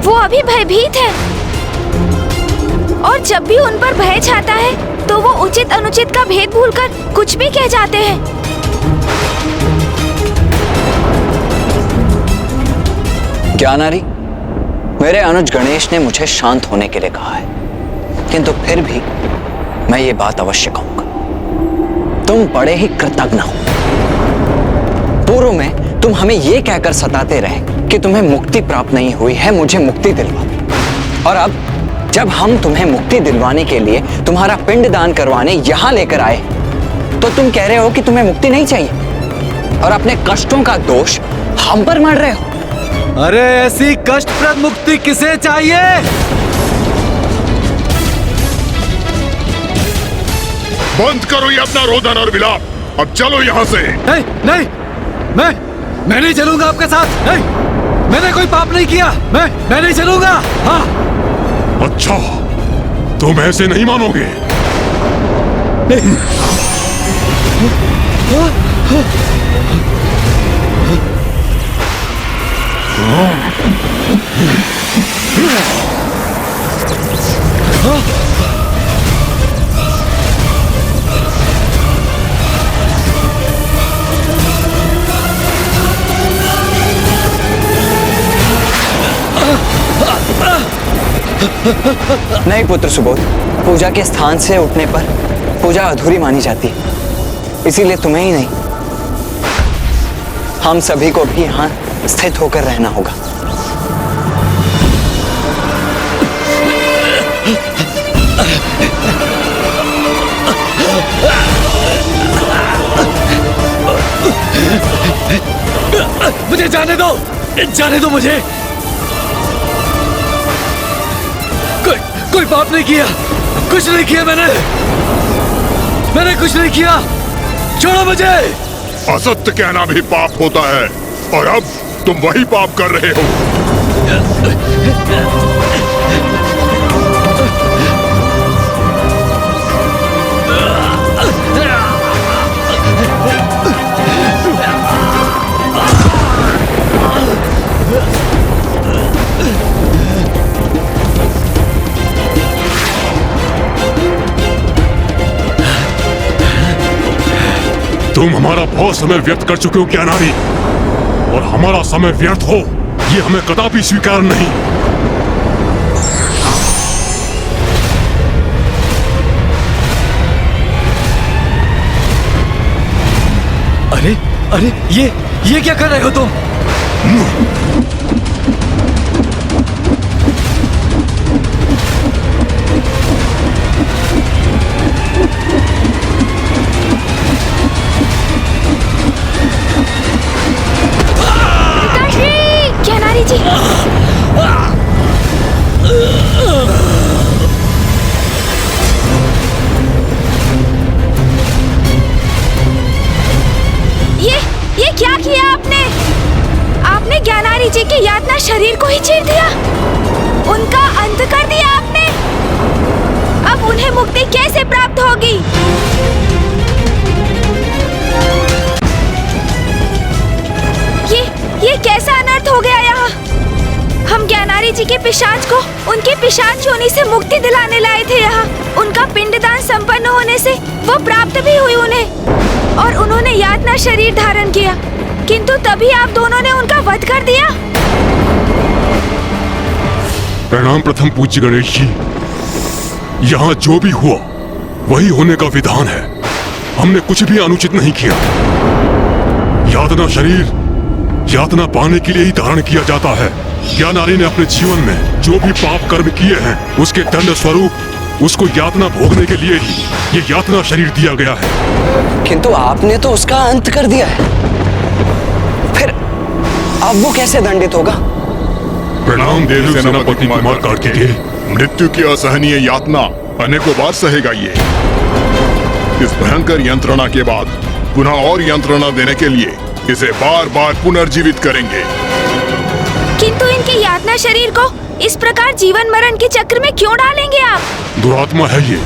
वो अभी भयभीत है और जब भी उन पर भय छाता है तो वो उचित अनुचित का भेद भूलकर कुछ भी कह जाते हैं। ज्ञानारी, मेरे अनुज गणेश ने मुझे शांत होने के लिए कहा है, किंतु फिर भी मैं ये बात अवश्य कहूंगा। तुम बड़े ही कृतज्ञ हो। पूर्व में तुम हमें ये कहकर सताते रहे कि तुम्हें मुक्ति प्राप्त नहीं हुई है, मुझे मुक्ति दिलवा। और अब जब हम तुम्हें मुक्ति दिलवाने के लिए तुम्हारा पिंड दान करवाने यहां लेकर आए तो तुम कह रहे हो कि तुम्हें मुक्ति नहीं चाहिए और अपने कष्टों का दोष हम पर मढ़ रहे हो। अरे ऐसी कष्टप्रद मुक्ति किसे चाहिए? बंद करो ये अपना रोदन और विलाप, अब चलो यहाँ से। नहीं, मैं नहीं चलूंगा आपके साथ। नहीं, मैंने कोई पाप नहीं किया। मैं नहीं चलूंगा। हाँ। अच्छा, तुम ऐसे नहीं मानोगे। नहीं पुत्र सुबोध, पूजा के स्थान से उठने पर पूजा अधूरी मानी जाती है, इसीलिए तुम्हें ही नहीं हम सभी को भी यहाँ स्थित होकर रहना होगा। मुझे जाने दो मुझे। कोई पाप नहीं किया, कुछ नहीं किया मैंने कुछ नहीं किया। छोड़ो मुझे। असत्य कहना भी पाप होता है और अब तुम वही पाप कर रहे हो। तुम हमारा बहुत समय व्यर्थ कर चुके हो ज्ञानारी, और हमारा समय व्यर्थ हो ये हमें कदापि स्वीकार नहीं। अरे ये क्या कर रहे हो तुम? जी, ये क्या किया आपने ज्ञानारी जी के यातना शरीर को ही चीर दिया, उनका अंत कर दिया आपने। अब उन्हें मुक्ति कैसे प्राप्त होगी? ये कैसा अनर्थ हो गया यहाँ? हम ज्ञानारी जी के पिशाच को उनके पिशाच योनि से मुक्ति दिलाने लाए थे यहाँ। उनका पिंडदान संपन्न होने से वो प्राप्त भी हुई उन्हें और उन्होंने यातना शरीर धारण किया, किंतु तभी आप दोनों ने उनका वध कर दिया। प्रणाम प्रथम पूज्य गणेश जी। यहाँ जो भी हुआ वही होने का विधान है, हमने कुछ भी अनुचित नहीं किया। यातना शरीर यातना पाने के लिए ही धारण किया जाता है। ज्ञानारी ने अपने जीवन में जो भी पाप कर्म किए हैं उसके दंड स्वरूप उसको यातना भोगने के लिए ही ये यातना शरीर दिया गया है। किंतु आपने तो उसका अंत कर दिया है, फिर अब वो कैसे दंडित होगा? प्रणाम देव सेनापति कुमार कार्तिकेय। मृत्यु की असहनीय यातना अनेकों बार सहेगा ये। इस भयंकर यंत्रणा के बाद पुनः और यंत्रणा देने के लिए इसे बार बार पुनर्जीवित करेंगे। किंतु इनके यातना शरीर को इस प्रकार जीवन मरण के चक्र में क्यों डालेंगे आप? दुरात्मा है ये।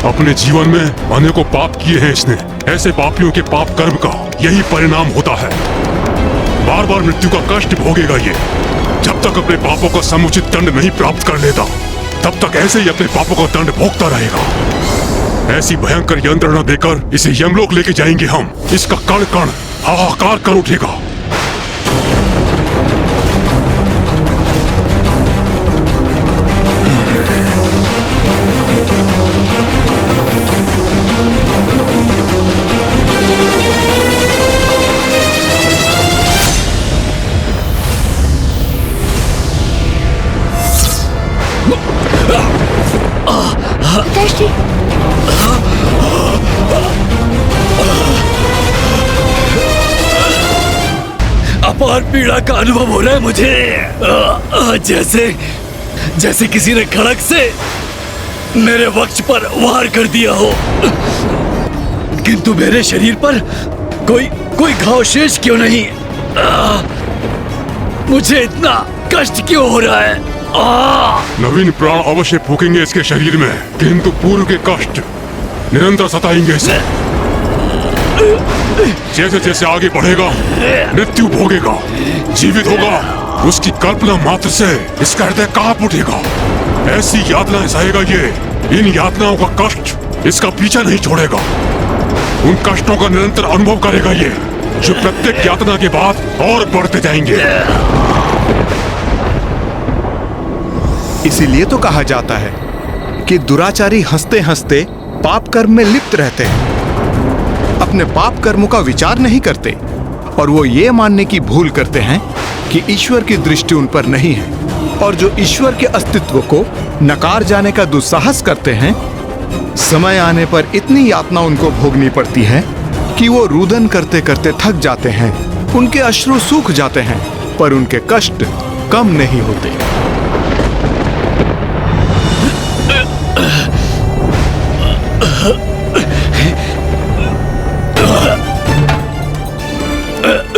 अपने जीवन में अनेकों पाप किए हैं इसने। ऐसे पापियों के पाप कर्म का यही परिणाम होता है। बार बार मृत्यु का कष्ट भोगेगा ये। जब तक अपने पापों का समुचित दंड नहीं प्राप्त कर लेता तब तक ऐसे ही अपने पापों का दंड भोगता रहेगा। ऐसी भयंकर यंत्रणा देकर इसे यमलोक लेके जाएंगे हम। इसका कण कण हाहाकार कर उठेगा। पिताश्री, अपार पीड़ा का अनुभव हो रहा है मुझे। जैसे किसी ने खड़क से मेरे वक्ष पर वार कर दिया हो, किंतु मेरे शरीर पर कोई घाव शेष क्यों नहीं? मुझे इतना कष्ट क्यों हो रहा है? नवीन प्राण अवश्य फूकेंगे इसके शरीर में, किंतु पूर्व के कष्ट निरंतर सताएंगे इसे। जैसे जैसे आगे बढ़ेगा मृत्यु भोगेगा, जीवित होगा, उसकी कल्पना मात्र से इसका हृदय कांप उठेगा। ऐसी यातनाएं सहेगा ये। इन यातनाओं का कष्ट इसका पीछा नहीं छोड़ेगा। उन कष्टों का निरंतर अनुभव करेगा ये, जो प्रत्येक यातना के बाद और बढ़ते जाएंगे। इसीलिए तो कहा जाता है कि दुराचारी हंसते हंसते पाप कर्म में लिप्त रहते हैं, अपने पाप कर्मों का विचार नहीं करते और वो ये मानने की भूल करते हैं कि ईश्वर की दृष्टि उन पर नहीं है। और जो ईश्वर के अस्तित्व को नकार जाने का दुस्साहस करते हैं, समय आने पर इतनी यातना उनको भोगनी पड़ती है कि वो रुदन करते करते थक जाते हैं। उनके अश्रु सूख जाते हैं, पर उनके कष्ट कम नहीं होते।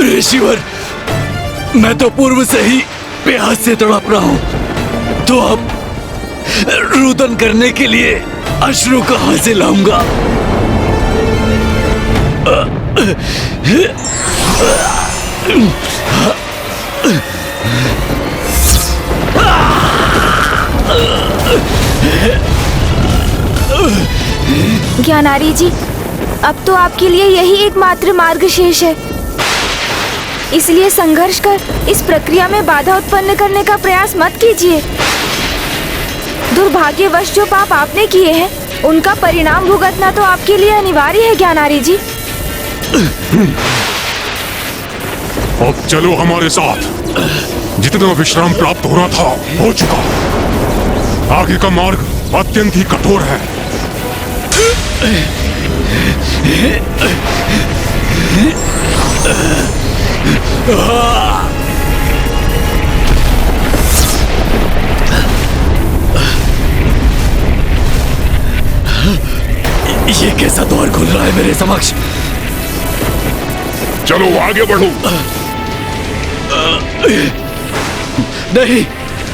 ऋषिवर, मैं तो पूर्व से ही प्यास से तड़प रहा हूं, तो अब रुदन करने के लिए अश्रु कहां से लाऊंगा? ज्ञानारी जी, अब तो आपके लिए यही एकमात्र मार्ग शेष है। इसलिए संघर्ष कर इस प्रक्रिया में बाधा उत्पन्न करने का प्रयास मत कीजिए। दुर्भाग्यवश जो पाप आपने किए हैं उनका परिणाम भुगतना तो आपके लिए अनिवार्य है ज्ञानारी जी। अब चलो हमारे साथ। जितना विश्राम प्राप्त होना था हो चुका। आगे का मार्ग अत्यंत ही कठोर है। ये कैसा द्वार खुल रहा है मेरे समक्ष? चलो आगे बढ़ो। नहीं,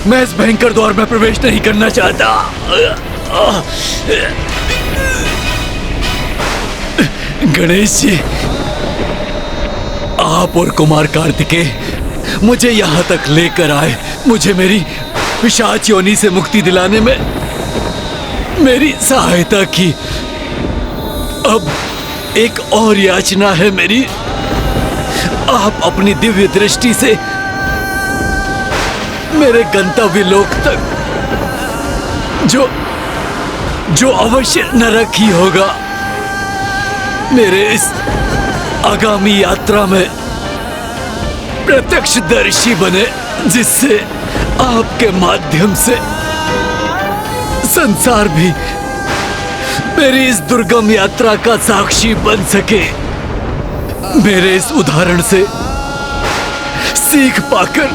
मैं इस भयंकर द्वार में प्रवेश नहीं करना चाहता। गणेश जी, आप और कुमार कार्तिकेय मुझे यहाँ तक लेकर आए, मुझे मेरी पिशाच योनि से मुक्ति दिलाने में मेरी सहायता की। अब एक और याचना है मेरी, आप अपनी दिव्य दृष्टि से मेरे गंतव्य लोक तक, जो अवश्य नरक ही होगा, मेरे इस आगामी यात्रा में प्रत्यक्षदर्शी बने, जिससे आपके माध्यम से संसार भी मेरी इस दुर्गम यात्रा का साक्षी बन सके। मेरे इस उदाहरण से सीख पाकर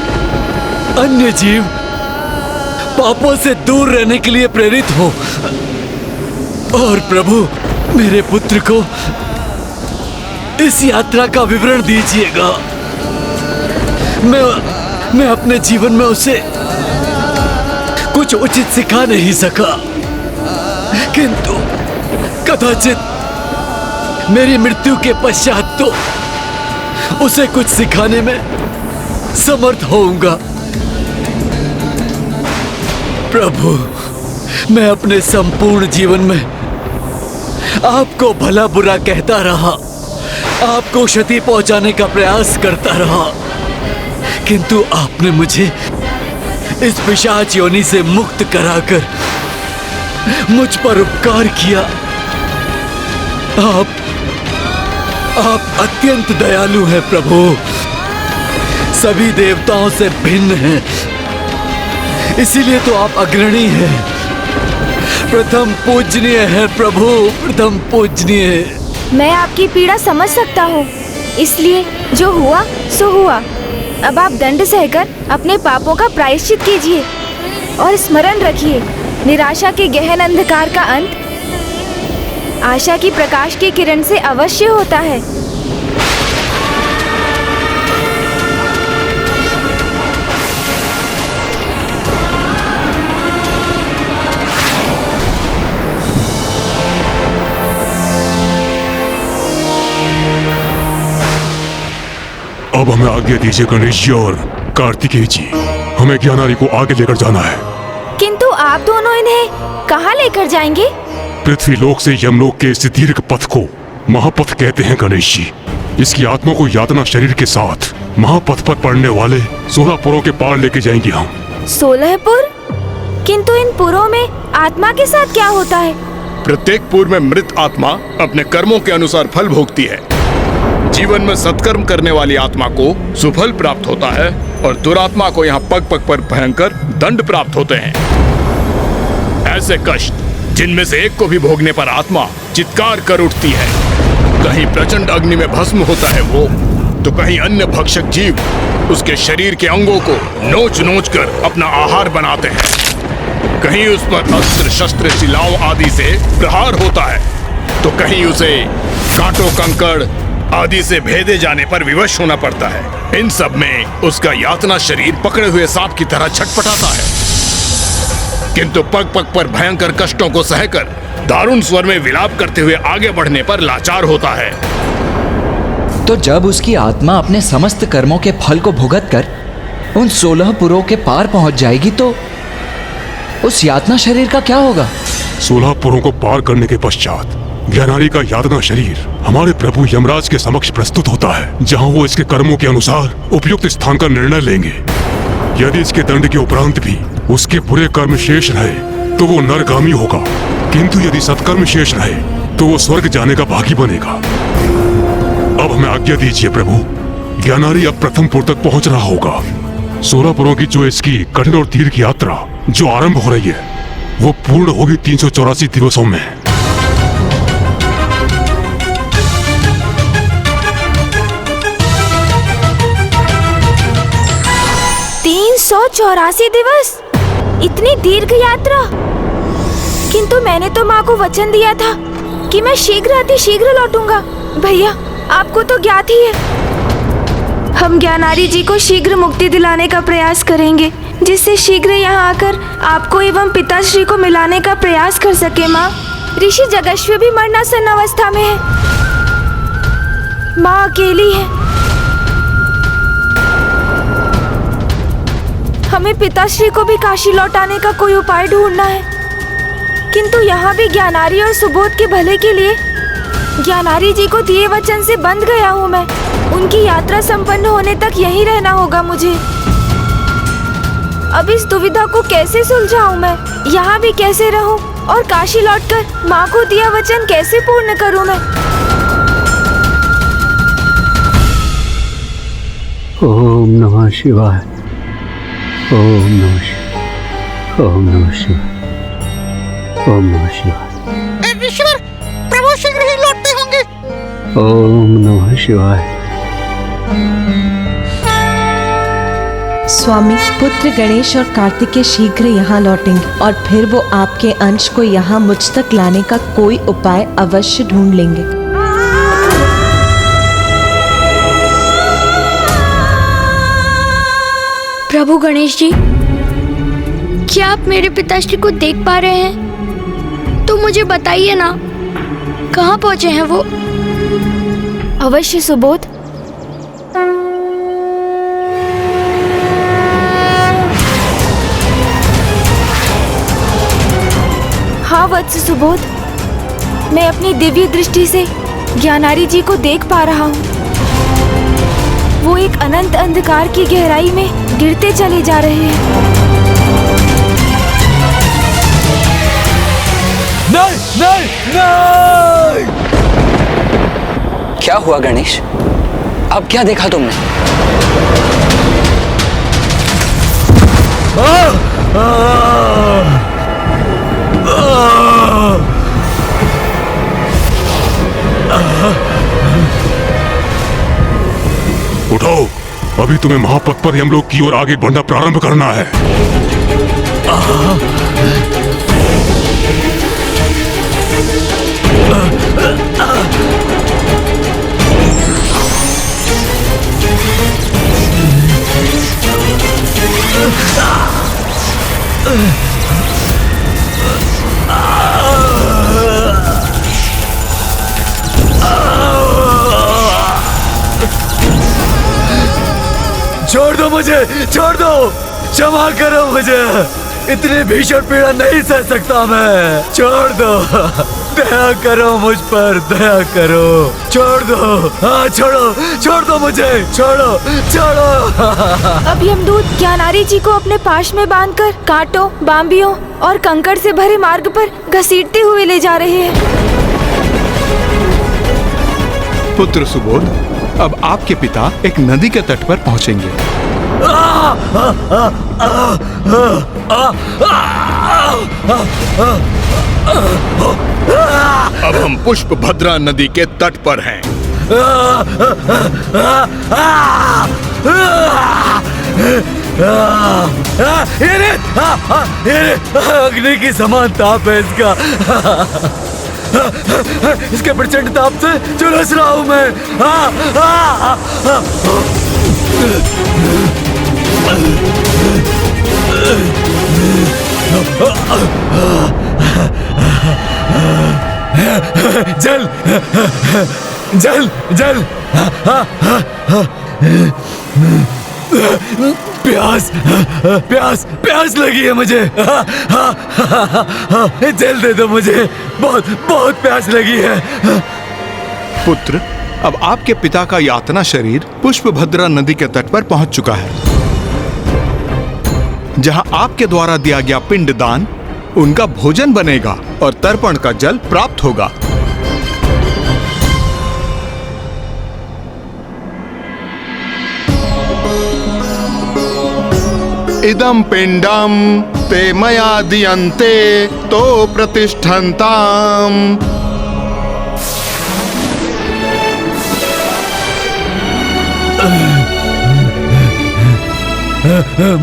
अन्य जीव पापों से दूर रहने के लिए प्रेरित हो। और प्रभु, मेरे पुत्र को इस यात्रा का विवरण दीजिएगा। मैं अपने जीवन में उसे कुछ उचित सिखा नहीं सका, किंतु कदाचित मेरी मृत्यु के पश्चात तो उसे कुछ सिखाने में समर्थ होऊंगा। प्रभु, मैं अपने संपूर्ण जीवन में आपको भला बुरा कहता रहा, आपको क्षति पहुंचाने का प्रयास करता रहा, किंतु आपने मुझे इस पिशाच योनि से मुक्त कराकर मुझ पर उपकार किया। आप अत्यंत दयालु हैं प्रभु, सभी देवताओं से भिन्न हैं, इसीलिए तो आप अग्रणी हैं, प्रथम पूजनीय है प्रभु, प्रथम पूजनीय। मैं आपकी पीड़ा समझ सकता हूँ, इसलिए जो हुआ सो हुआ। अब आप दंड सहकर अपने पापों का प्रायश्चित कीजिए और स्मरण रखिए, निराशा के गहन अंधकार का अंत आशा की प्रकाश की किरण से अवश्य होता है। अब हमें आज्ञा दीजिए गणेश जी और कार्तिकेय जी, हमें ज्ञानारी को आगे लेकर जाना है। किंतु आप दोनों इन्हें कहाँ लेकर जाएंगे? पृथ्वी लोक से यमलोक के इस दीर्घ पथ को महापथ कहते हैं गणेश जी। इसकी आत्मा को यातना शरीर के साथ महापथ पर पड़ने वाले 16 पुरों के पार लेके जाएंगे हम। 16 पुर? किंतु इन पुरों में आत्मा के साथ क्या होता है? प्रत्येक पुर में मृत आत्मा अपने कर्मों के अनुसार फल भोगती है। जीवन में सत्कर्म करने वाली आत्मा को सुफल प्राप्त होता है और दुरात्मा को यहाँ पग पग पर भयंकर दंड प्राप्त होते हैं। ऐसे कष्ट जिनमें से एक को भी भोगने पर आत्मा चित्कार कर उठती है। कहीं प्रचंड अग्नि में भस्म होता है वो, तो कहीं अन्य भक्षक जीव उसके शरीर के अंगों को नोच नोच कर अपना आहार बनाते हैं। कहीं उस पर अस्त्र शस्त्र शिलाओं आदि से प्रहार होता है, तो कहीं उसे कांटों कंकड़ आदि से भेदे जाने पर विवश होना पड़ता है। इन सब में उसका यातना शरीर पकड़े हुए सांप की तरह छटपटाता है, किंतु पग पग पर भयंकर कष्टों को सहकर दारुण स्वर में विलाप करते हुए आगे बढ़ने पर लाचार होता है। तो जब उसकी आत्मा अपने समस्त कर्मों के फल को भुगत कर उन 16 पुरों के पार पहुंच जाएगी, तो उस यातना शरीर का क्या होगा? 16 पुरों को पार करने के पश्चात ज्ञानारी का यातना शरीर हमारे प्रभु यमराज के समक्ष प्रस्तुत होता है, जहां वो इसके कर्मों के अनुसार उपयुक्त स्थान का निर्णय लेंगे। यदि इसके दंड के उपरांत भी उसके बुरे कर्म शेष रहे तो वो नरगामी होगा, किंतु यदि सत्कर्म शेष रहे तो वो स्वर्ग जाने का भागी बनेगा। अब हमें आज्ञा दीजिए प्रभु, ज्ञानारी अब प्रथम पुर तक पहुंच रहा होगा। 16 पुरों की जो इसकी कठिन और दीर्घ यात्रा जो आरंभ हो रही है, वो पूर्ण होगी 384 दिवसों में। 384 दिवस? इतनी दीर्घ यात्रा? किंतु मैंने तो माँ को वचन दिया था कि मैं शीघ्र अतिशीघ्र लौटूंगा। भैया, आपको तो ज्ञात ही है, हम ज्ञानारी जी को शीघ्र मुक्ति दिलाने का प्रयास करेंगे, जिससे शीघ्र यहाँ आकर आपको एवं पिताश्री को मिलाने का प्रयास कर सके। माँ, ऋषि जगश्वी भी मरणासन अवस्था में है, माँ अकेली है। हमें पिताश्री को भी काशी लौटाने का कोई उपाय ढूंढना है, किंतु यहाँ भी ज्ञानारी और सुबोध के भले के लिए ज्ञानारी जी को दिए वचन से बंध गया हूँ मैं। उनकी यात्रा संपन्न होने तक यहीं रहना होगा मुझे। अब इस दुविधा को कैसे सुलझाऊं मैं? यहाँ भी कैसे रहूं और काशी लौटकर माँ को दिया वचन कैसे पूर्ण करूं मैं? ओम नमः शिवाय, ओम नमः शिवाय, ओम नमः शिवाय, ओम नमः शिवाय। ईश्वर, प्रभु शीघ्र ही लौटते होंगे। ओम नमः शिवाय। स्वामी, पुत्र गणेश और कार्तिकेय शीघ्र यहाँ लौटेंगे और फिर वो आपके अंश को यहाँ मुझ तक लाने का कोई उपाय अवश्य ढूंढ लेंगे। प्रभु गणेश जी, क्या आप मेरे पिताश्री को देख पा रहे हैं? तो मुझे बताइए ना, कहाँ पहुँचे हैं वो? अवश्य सुबोध। हाँ वत्स सुबोध, मैं अपनी दिव्य दृष्टि से ज्ञानारी जी को देख पा रहा हूँ। वो एक अनंत अंधकार की गहराई में गिरते चले जा रहे हैं। नहीं, नहीं, नहीं! क्या हुआ गणेश? अब क्या देखा तुमने? उठो, अभी तुम्हें महापथ पर यमलोक की ओर आगे बढ़ना प्रारंभ करना है। छोड़ दो मुझे, छोड़ दो, क्षमा करो मुझे, इतनी भीषण पीड़ा नहीं सह सकता मैं। छोड़ दो, दया करो मुझ पर, दया करो, छोड़ दो, हाँ छोड़ो, छोड़ दो मुझे, छोड़ो, छोड़ो। अब यमदूत ज्ञानारी जी को अपने पाश में बांधकर कांटों, बांबियों और कंकड़ से भरे मार्ग पर घसीटते हुए ले जा रहे हैं। पुत्र सुबोध, अब आपके पिता एक नदी के तट पर पहुंचेंगे। अब हम पुष्पभद्रा नदी के तट पर हैं। अग्नि की समान ताप है इसका। इसके प्रचंड ताप से झुलस रहा हूं मैं। जल, जल, जल, प्यास, प्यास, प्यास लगी है मुझे। जल दे दो मुझे, बहुत बहुत प्यास लगी है। पुत्र, अब आपके पिता का यातना शरीर पुष्पभद्रा नदी के तट पर पहुंच चुका है, जहां आपके द्वारा दिया गया पिंडदान उनका भोजन बनेगा और तर्पण का जल प्राप्त होगा। इदं पिंडम ते मया दीयन्ते तो प्रतिष्ठन्ताम्।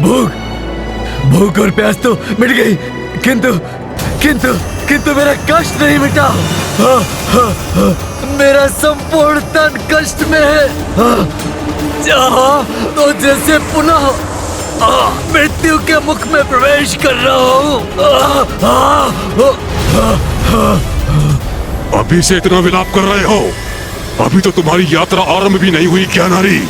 भूख, भूख और प्यास तो मिट गई, किंतु किंतु किंतु मेरा कष्ट नहीं मिटा। मेरा संपूर्ण तन कष्ट में है। तो जैसे पुनः मृत्यु के मुख में प्रवेश कर रहा हूँ। अभी से इतना विलाप कर रहे हो? अभी तो तुम्हारी यात्रा आरंभ भी नहीं हुई ज्ञानारी।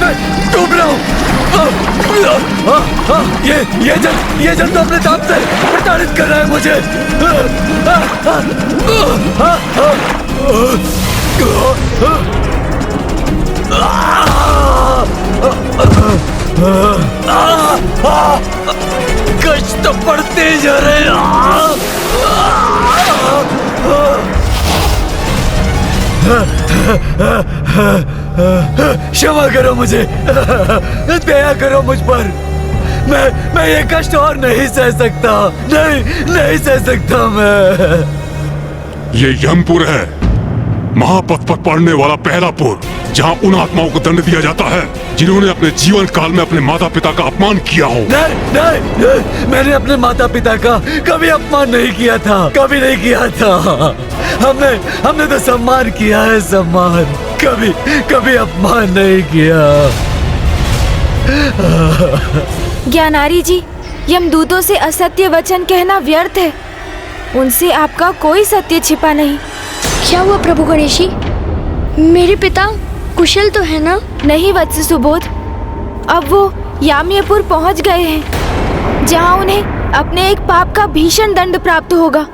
मैं डूब रहा हूँ। ये जल तो अपने ताप से प्रताड़ित कर रहा है मुझे। कष्ट तो बढ़ते जा रहे हैं। क्षमा करो मुझे, दया करो मुझ पर। मैं ये कष्ट और नहीं सह सकता, नहीं सह सकता मैं। ये यमपुर है, महापथ पर पड़ने वाला पहला पुर, जहाँ उन आत्माओं को दंड दिया जाता है जिन्होंने अपने जीवन काल में अपने माता पिता का अपमान किया हो। नहीं, मैंने अपने माता पिता का कभी अपमान नहीं किया था, कभी नहीं किया था। हमने तो सम्मान किया है, सम्मान, कभी अपमान नहीं किया। ज्ञानारी जी, यमदूतों से असत्य वचन कहना व्यर्थ है, उनसे आपका कोई सत्य छिपा नहीं। क्या हुआ प्रभु गणेश जी? मेरे पिता कुशल तो है ना? नहीं वत्स सुबोध, अब वो याम्यपुर पहुंच गए हैं, जहां उन्हें अपने एक पाप का भीषण दंड प्राप्त होगा।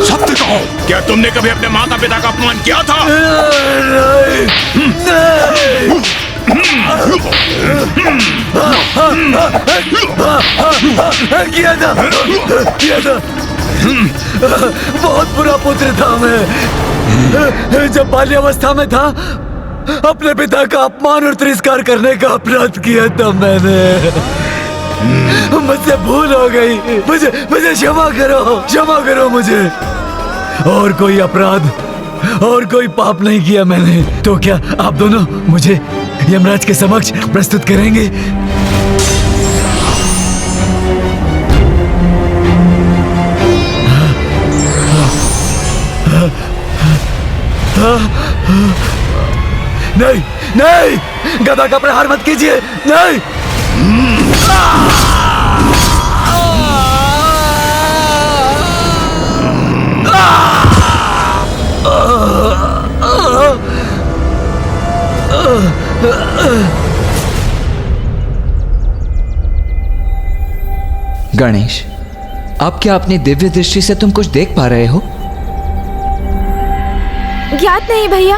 सत्य कहो, क्या तुमने कभी अपने माता पिता का अपमान किया था? किया था। बहुत बुरा पुत्र था मैं। जब बाल्यावस्था में था, अपने पिता का अपमान और तिरस्कार करने का अपराध किया था मैंने। मुझसे भूल हो गई, मुझे क्षमा करो मुझे। और कोई अपराध और कोई पाप नहीं किया मैंने। तो क्या आप दोनों मुझे यमराज के समक्ष प्रस्तुत करेंगे? नहीं, गदा का प्रहार मत कीजिए, नहीं। गणेश, अब क्या अपनी दिव्य दृष्टि से तुम कुछ देख पा रहे हो? ज्ञात नहीं भैया,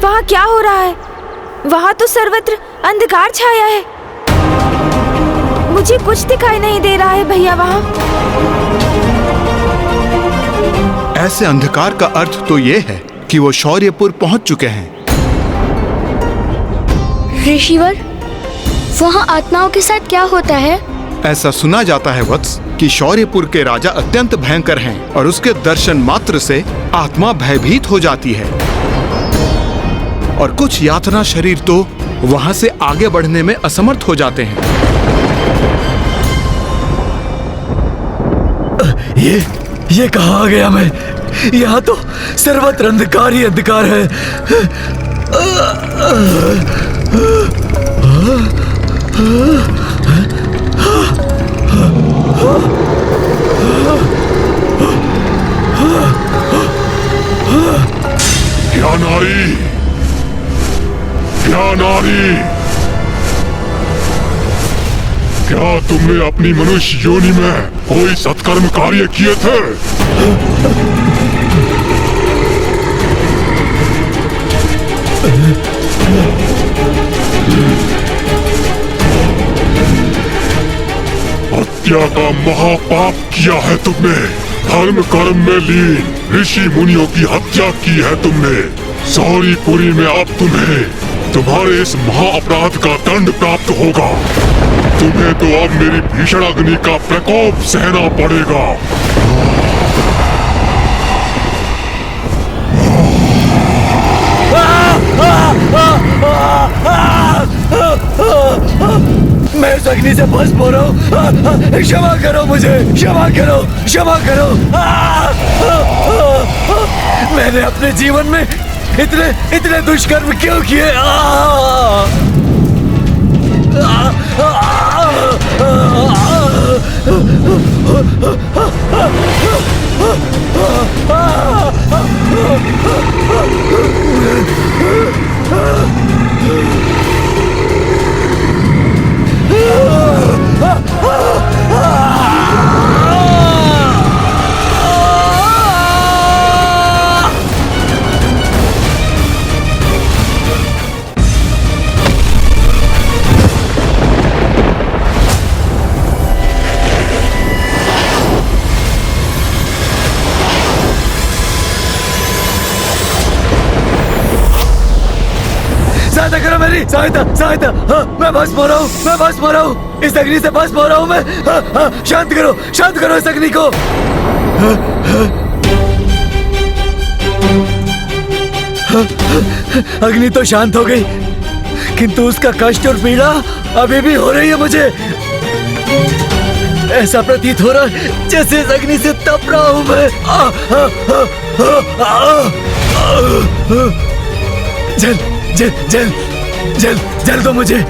वहाँ क्या हो रहा है? वहाँ तो सर्वत्र अंधकार छाया है, मुझे कुछ दिखाई नहीं दे रहा है भैया वहाँ। ऐसे अंधकार का अर्थ तो ये है कि वो शौर्यपुर पहुंच चुके हैं। ऋषिवर, वहाँ आत्माओं के साथ क्या होता है? ऐसा सुना जाता है वत्स कि शौर्यपुर के राजा अत्यंत भयंकर हैं और उसके दर्शन मात्र से आत्मा भयभीत हो जाती है, और कुछ यातना शरीर तो वहां से आगे बढ़ने में असमर्थ हो जाते हैं। ये कहाँ आ गया मैं? यहाँ तो सर्वत्र अंधकार ही अंधकार है। ज्ञानारी, क्या तुमने अपनी मनुष्य योनि में कोई सत्कर्म कार्य किए थे? हत्या का महापाप किया है तुमने, धर्म कर्म में लीन ऋषि मुनियों की हत्या की है तुमने। शौर्यपुरी में अब तुम्हारे इस महा अपराध का दंड प्राप्त होगा। तुम्हें तो अब मेरी भीषण अग्नि का प्रकोप सहना पड़ेगा। मैं इस अग्नि से भस्म हो रहा हूँ। क्षमा करो मुझे, क्षमा करो। मैंने अपने जीवन में इतने दुष्कर्म क्यों किए? सहायता सहायता। हाँ, मैं भस्म हो रहा हूँ, मैं भस्म हो रहा हूँ, इस अग्नि से भस्म हो रहा हूँ मैं। हाँ, हाँ, शांत करो इस अग्नि को। हाँ, हाँ, हाँ, अग्नि तो शांत हो गई, किंतु उसका कष्ट और पीड़ा अभी भी हो रही है मुझे। ऐसा प्रतीत हो रहा है जैसे इस अग्नि से तप रहा हूं मैं। जल जल जल जल जल दो मुझे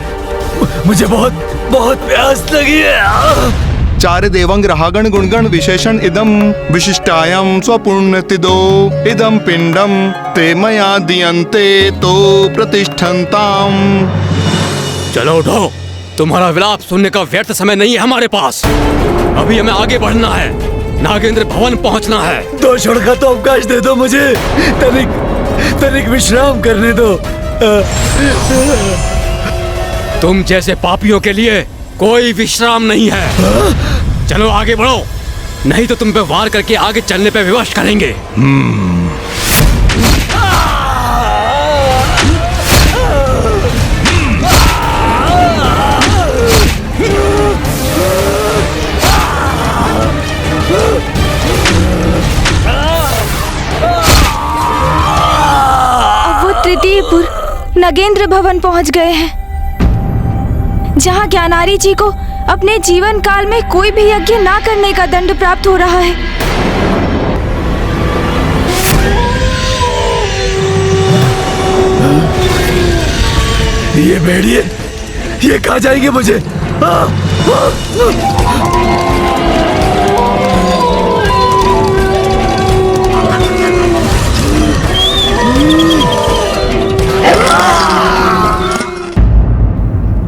बहुत प्यास लगी है। चार देवंग रागण गुणगण विशेषण इदम विशिष्टायाम स्वपुण्यतिदो इदम पिंडम ते मया दियन्ते तो प्रतिष्ठन्ताम। चलो उठो, तुम्हारा विलाप सुनने का व्यर्थ समय नहीं है हमारे पास। अभी हमें आगे बढ़ना है, नागेंद्र भवन पहुंचना है। 2 क्षण का तो अवकाश दे दो मुझे, तनिक विश्राम करने दो। तुम जैसे पापियों के लिए कोई विश्राम नहीं है। चलो आगे बढ़ो, नहीं तो तुम पे वार करके आगे चलने पे विवश करेंगे। तृतीयपुर नगेंद्र भवन पहुंच गए हैं, जहां ज्ञानारी जी को अपने जीवन काल में कोई भी यज्ञ ना करने का दंड प्राप्त हो रहा है। ये भेड़िए, ये खा जाएंगे मुझे।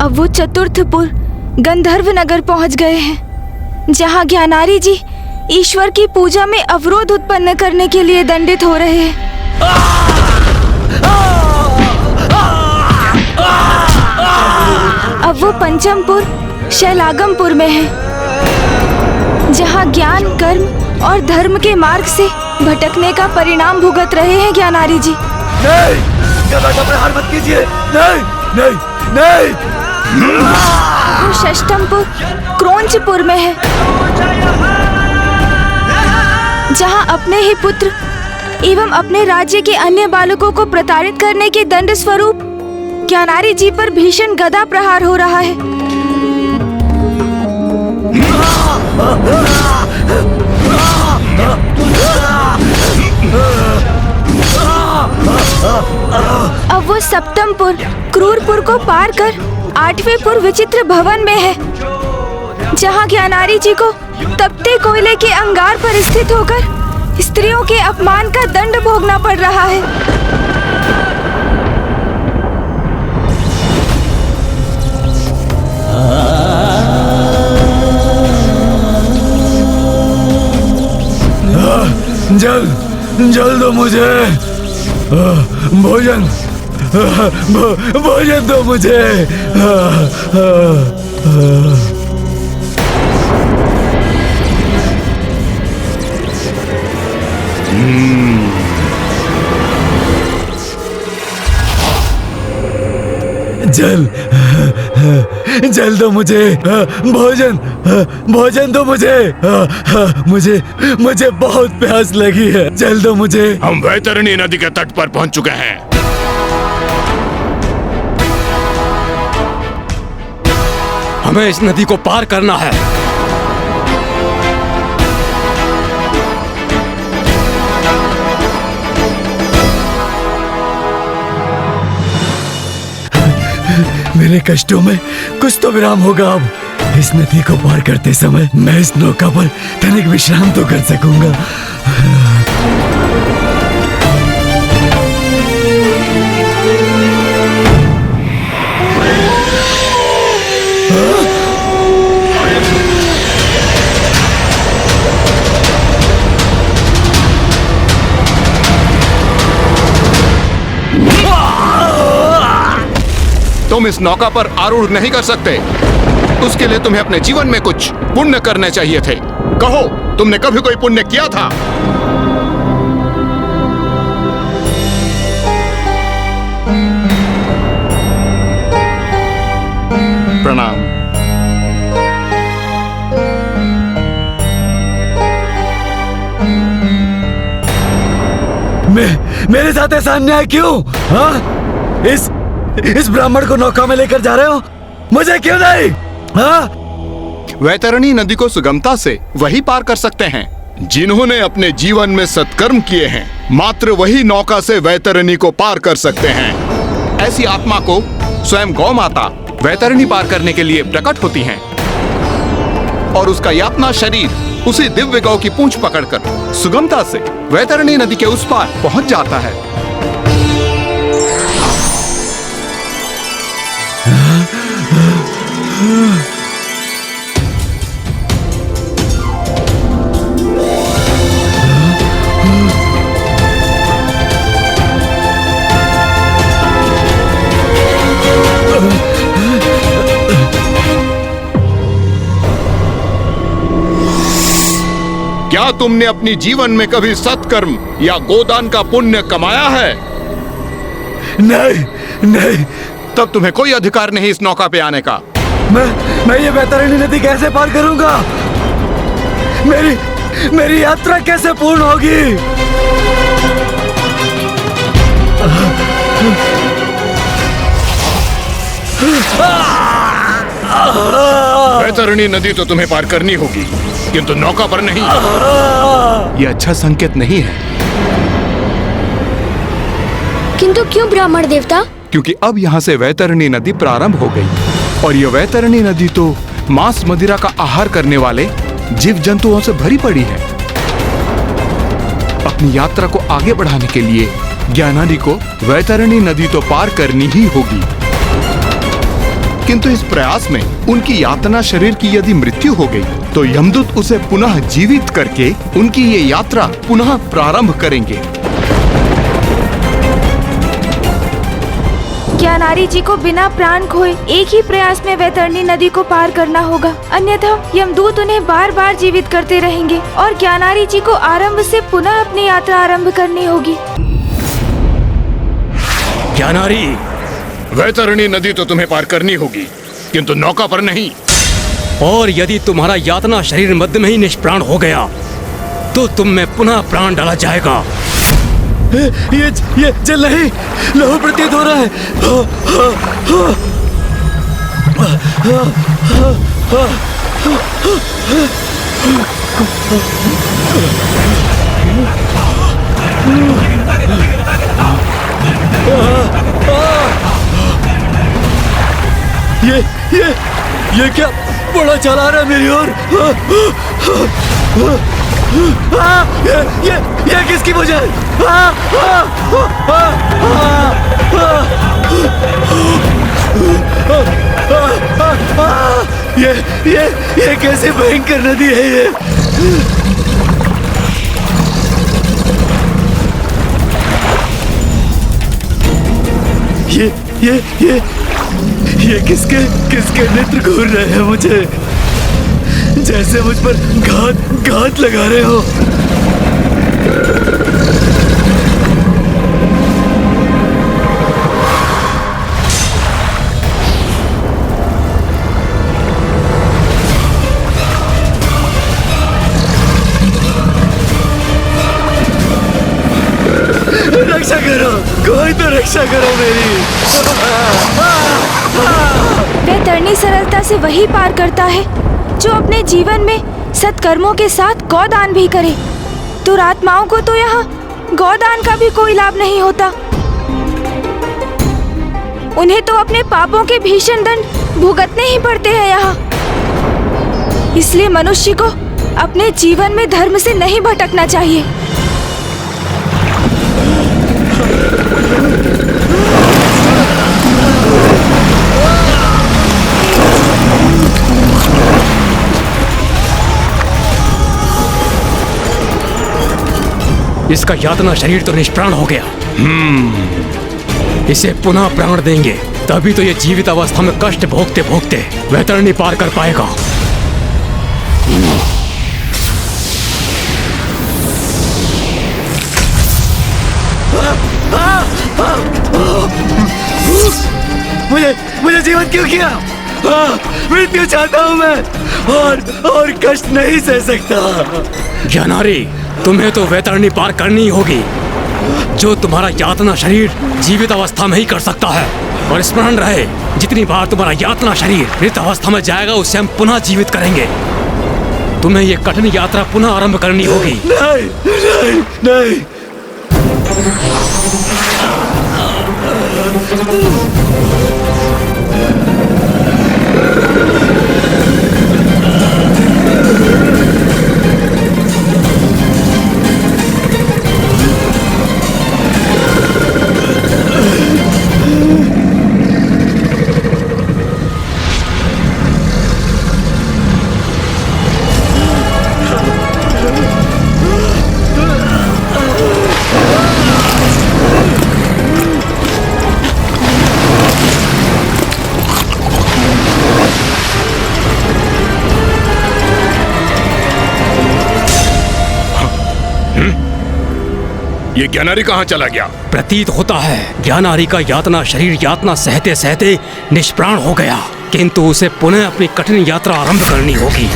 अब वो चतुर्थपुर गंधर्व नगर पहुंच गए हैं, जहां ज्ञानारी जी ईश्वर की पूजा में अवरोध उत्पन्न करने के लिए दंडित हो रहे हैं। अब वो पंचमपुर शैलागमपुर में है, जहां ज्ञान कर्म और धर्म के मार्ग से भटकने का परिणाम भुगत रहे हैं ज्ञानारी जी। नहीं, प्रहार मत कीजिए। नहीं। वो षष्ठमपुर क्रोंचपुर में है, जहां अपने ही पुत्र एवं अपने राज्य के अन्य बालकों को प्रताड़ित करने के दंड स्वरूप ज्ञानारी जी पर भीषण गदा प्रहार हो रहा है। अब वो सप्तमपुर क्रूरपुर को पार कर 8वें पुर विचित्र भवन में है, जहां ज्ञानारी जी को तपते कोयले के अंगार पर स्थित होकर स्त्रियों के अपमान का दंड भोगना पड़ रहा है। जल दो मुझे, भोजन दो मुझे। जल दो मुझे, भोजन दो मुझे, मुझे बहुत प्यास लगी है, जल दो मुझे। हम वैतरणी नदी के तट पर पहुंच चुके हैं। हमें इस नदी को पार करना है। मेरे कष्टों में कुछ तो विराम होगा। अब इस नदी को पार करते समय मैं इस नौका पर तनिक विश्राम तो कर सकूंगा। तुम इस नौका पर आरूढ़ नहीं कर सकते। उसके लिए तुम्हें अपने जीवन में कुछ पुण्य करने चाहिए थे। कहो, तुमने कभी कोई पुण्य किया था? प्रणाम। मेरे साथ ऐसा अन्याय क्यों? हाँ? इस ब्राह्मण को नौका में लेकर जा रहे हो, मुझे क्यों नहीं? हाँ? वैतरणी नदी को सुगमता से वही पार कर सकते हैं जिन्होंने अपने जीवन में सत्कर्म किए हैं। मात्र वही नौका से वैतरणी को पार कर सकते हैं। ऐसी आत्मा को स्वयं गौ माता वैतरणी पार करने के लिए प्रकट होती हैं और उसका यातना शरीर उसी दिव्य गौ की पूंछ पकड़कर सुगमता से वैतरणी नदी के उस पार पहुंच जाता है। क्या तुमने अपनी जीवन में कभी सत्कर्म या गोदान का पुण्य कमाया है? नहीं। तब तुम्हें कोई अधिकार नहीं इस नौका पे आने का। मैं ये वैतरणी नदी कैसे पार करूंगा? मेरी यात्रा कैसे पूर्ण होगी? वैतरणी नदी तो तुम्हें पार करनी होगी, किंतु नौका पर नहीं। यह अच्छा संकेत नहीं है। किंतु क्यों ब्राह्मण देवता? क्योंकि अब यहाँ से वैतरणी नदी प्रारंभ हो गई और यह वैतरणी नदी तो मांस मदिरा का आहार करने वाले जीव जंतुओं से भरी पड़ी है। अपनी यात्रा को आगे बढ़ाने के लिए ज्ञानारी को वैतरणी नदी तो पार करनी ही होगी, किंतु इस प्रयास में उनकी यातना शरीर की यदि मृत्यु हो गई तो यमदूत उसे पुनः जीवित करके उनकी ये यात्रा पुनः प्रारंभ करेंगे। ज्ञानारी जी को बिना प्राण खोए एक ही प्रयास में वैतरणी नदी को पार करना होगा, अन्यथा यमदूत उन्हें बार बार जीवित करते रहेंगे और ज्ञानारी जी को आरंभ से पुनः अपनी यात्रा आरंभ करनी होगी। ज्ञानारी, वैतरणी नदी तो तुम्हें पार करनी होगी, किंतु नौका पर नहीं। और यदि तुम्हारा यातना शरीर मध्य में ही निष्प्राण हो गया तो तुम में पुनः प्राण डाला जाएगा। ये जल नहीं, लहू प्रतीत हो रहा है। ये क्या बड़ा चला रहा है मेरी ओर? ये किसकी वजह है? ये कैसे भयंकर नदी है ये? ये किसके नेत्र घूर रहे हैं मुझे, जैसे मुझ पर घात लगा रहे हो। रक्षा करो, कोई तो रक्षा करो मेरी। वैतरणी सरलता से वही पार करता है जो अपने जीवन में सत्कर्मों के साथ गौदान भी करे। दुरात्माओं को तो यहाँ गौदान का भी कोई लाभ नहीं होता। उन्हें तो अपने पापों के भीषण दंड भुगतने ही पड़ते हैं यहाँ। इसलिए मनुष्य को अपने जीवन में धर्म से नहीं भटकना चाहिए। इसका यातना शरीर तो निष्प्राण हो गया। इसे पुनः प्राण देंगे, तभी तो ये जीवित अवस्था में कष्ट भोगते भोगते वैतरणी पार कर पाएगा। मुझे जीवित क्यों किया? मृत्यु चाहता हूँ मैं और कष्ट नहीं सह सकता। ज्ञानारी, तुम्हें तो वैतरणी पार करनी होगी, जो तुम्हारा यातना शरीर जीवित अवस्था में ही कर सकता है। और स्मरण रहे, जितनी बार तुम्हारा यातना शरीर मृत अवस्था में जाएगा उसे हम पुनः जीवित करेंगे। तुम्हें ये कठिन यात्रा पुनः आरंभ करनी होगी। नहीं नहीं नहीं। ये ज्ञानारी कहाँ चला गया? प्रतीत होता है ज्ञानारी का यातना शरीर यातना सहते सहते निष्प्राण हो गया, किंतु उसे पुनः अपनी कठिन यात्रा आरंभ करनी होगी।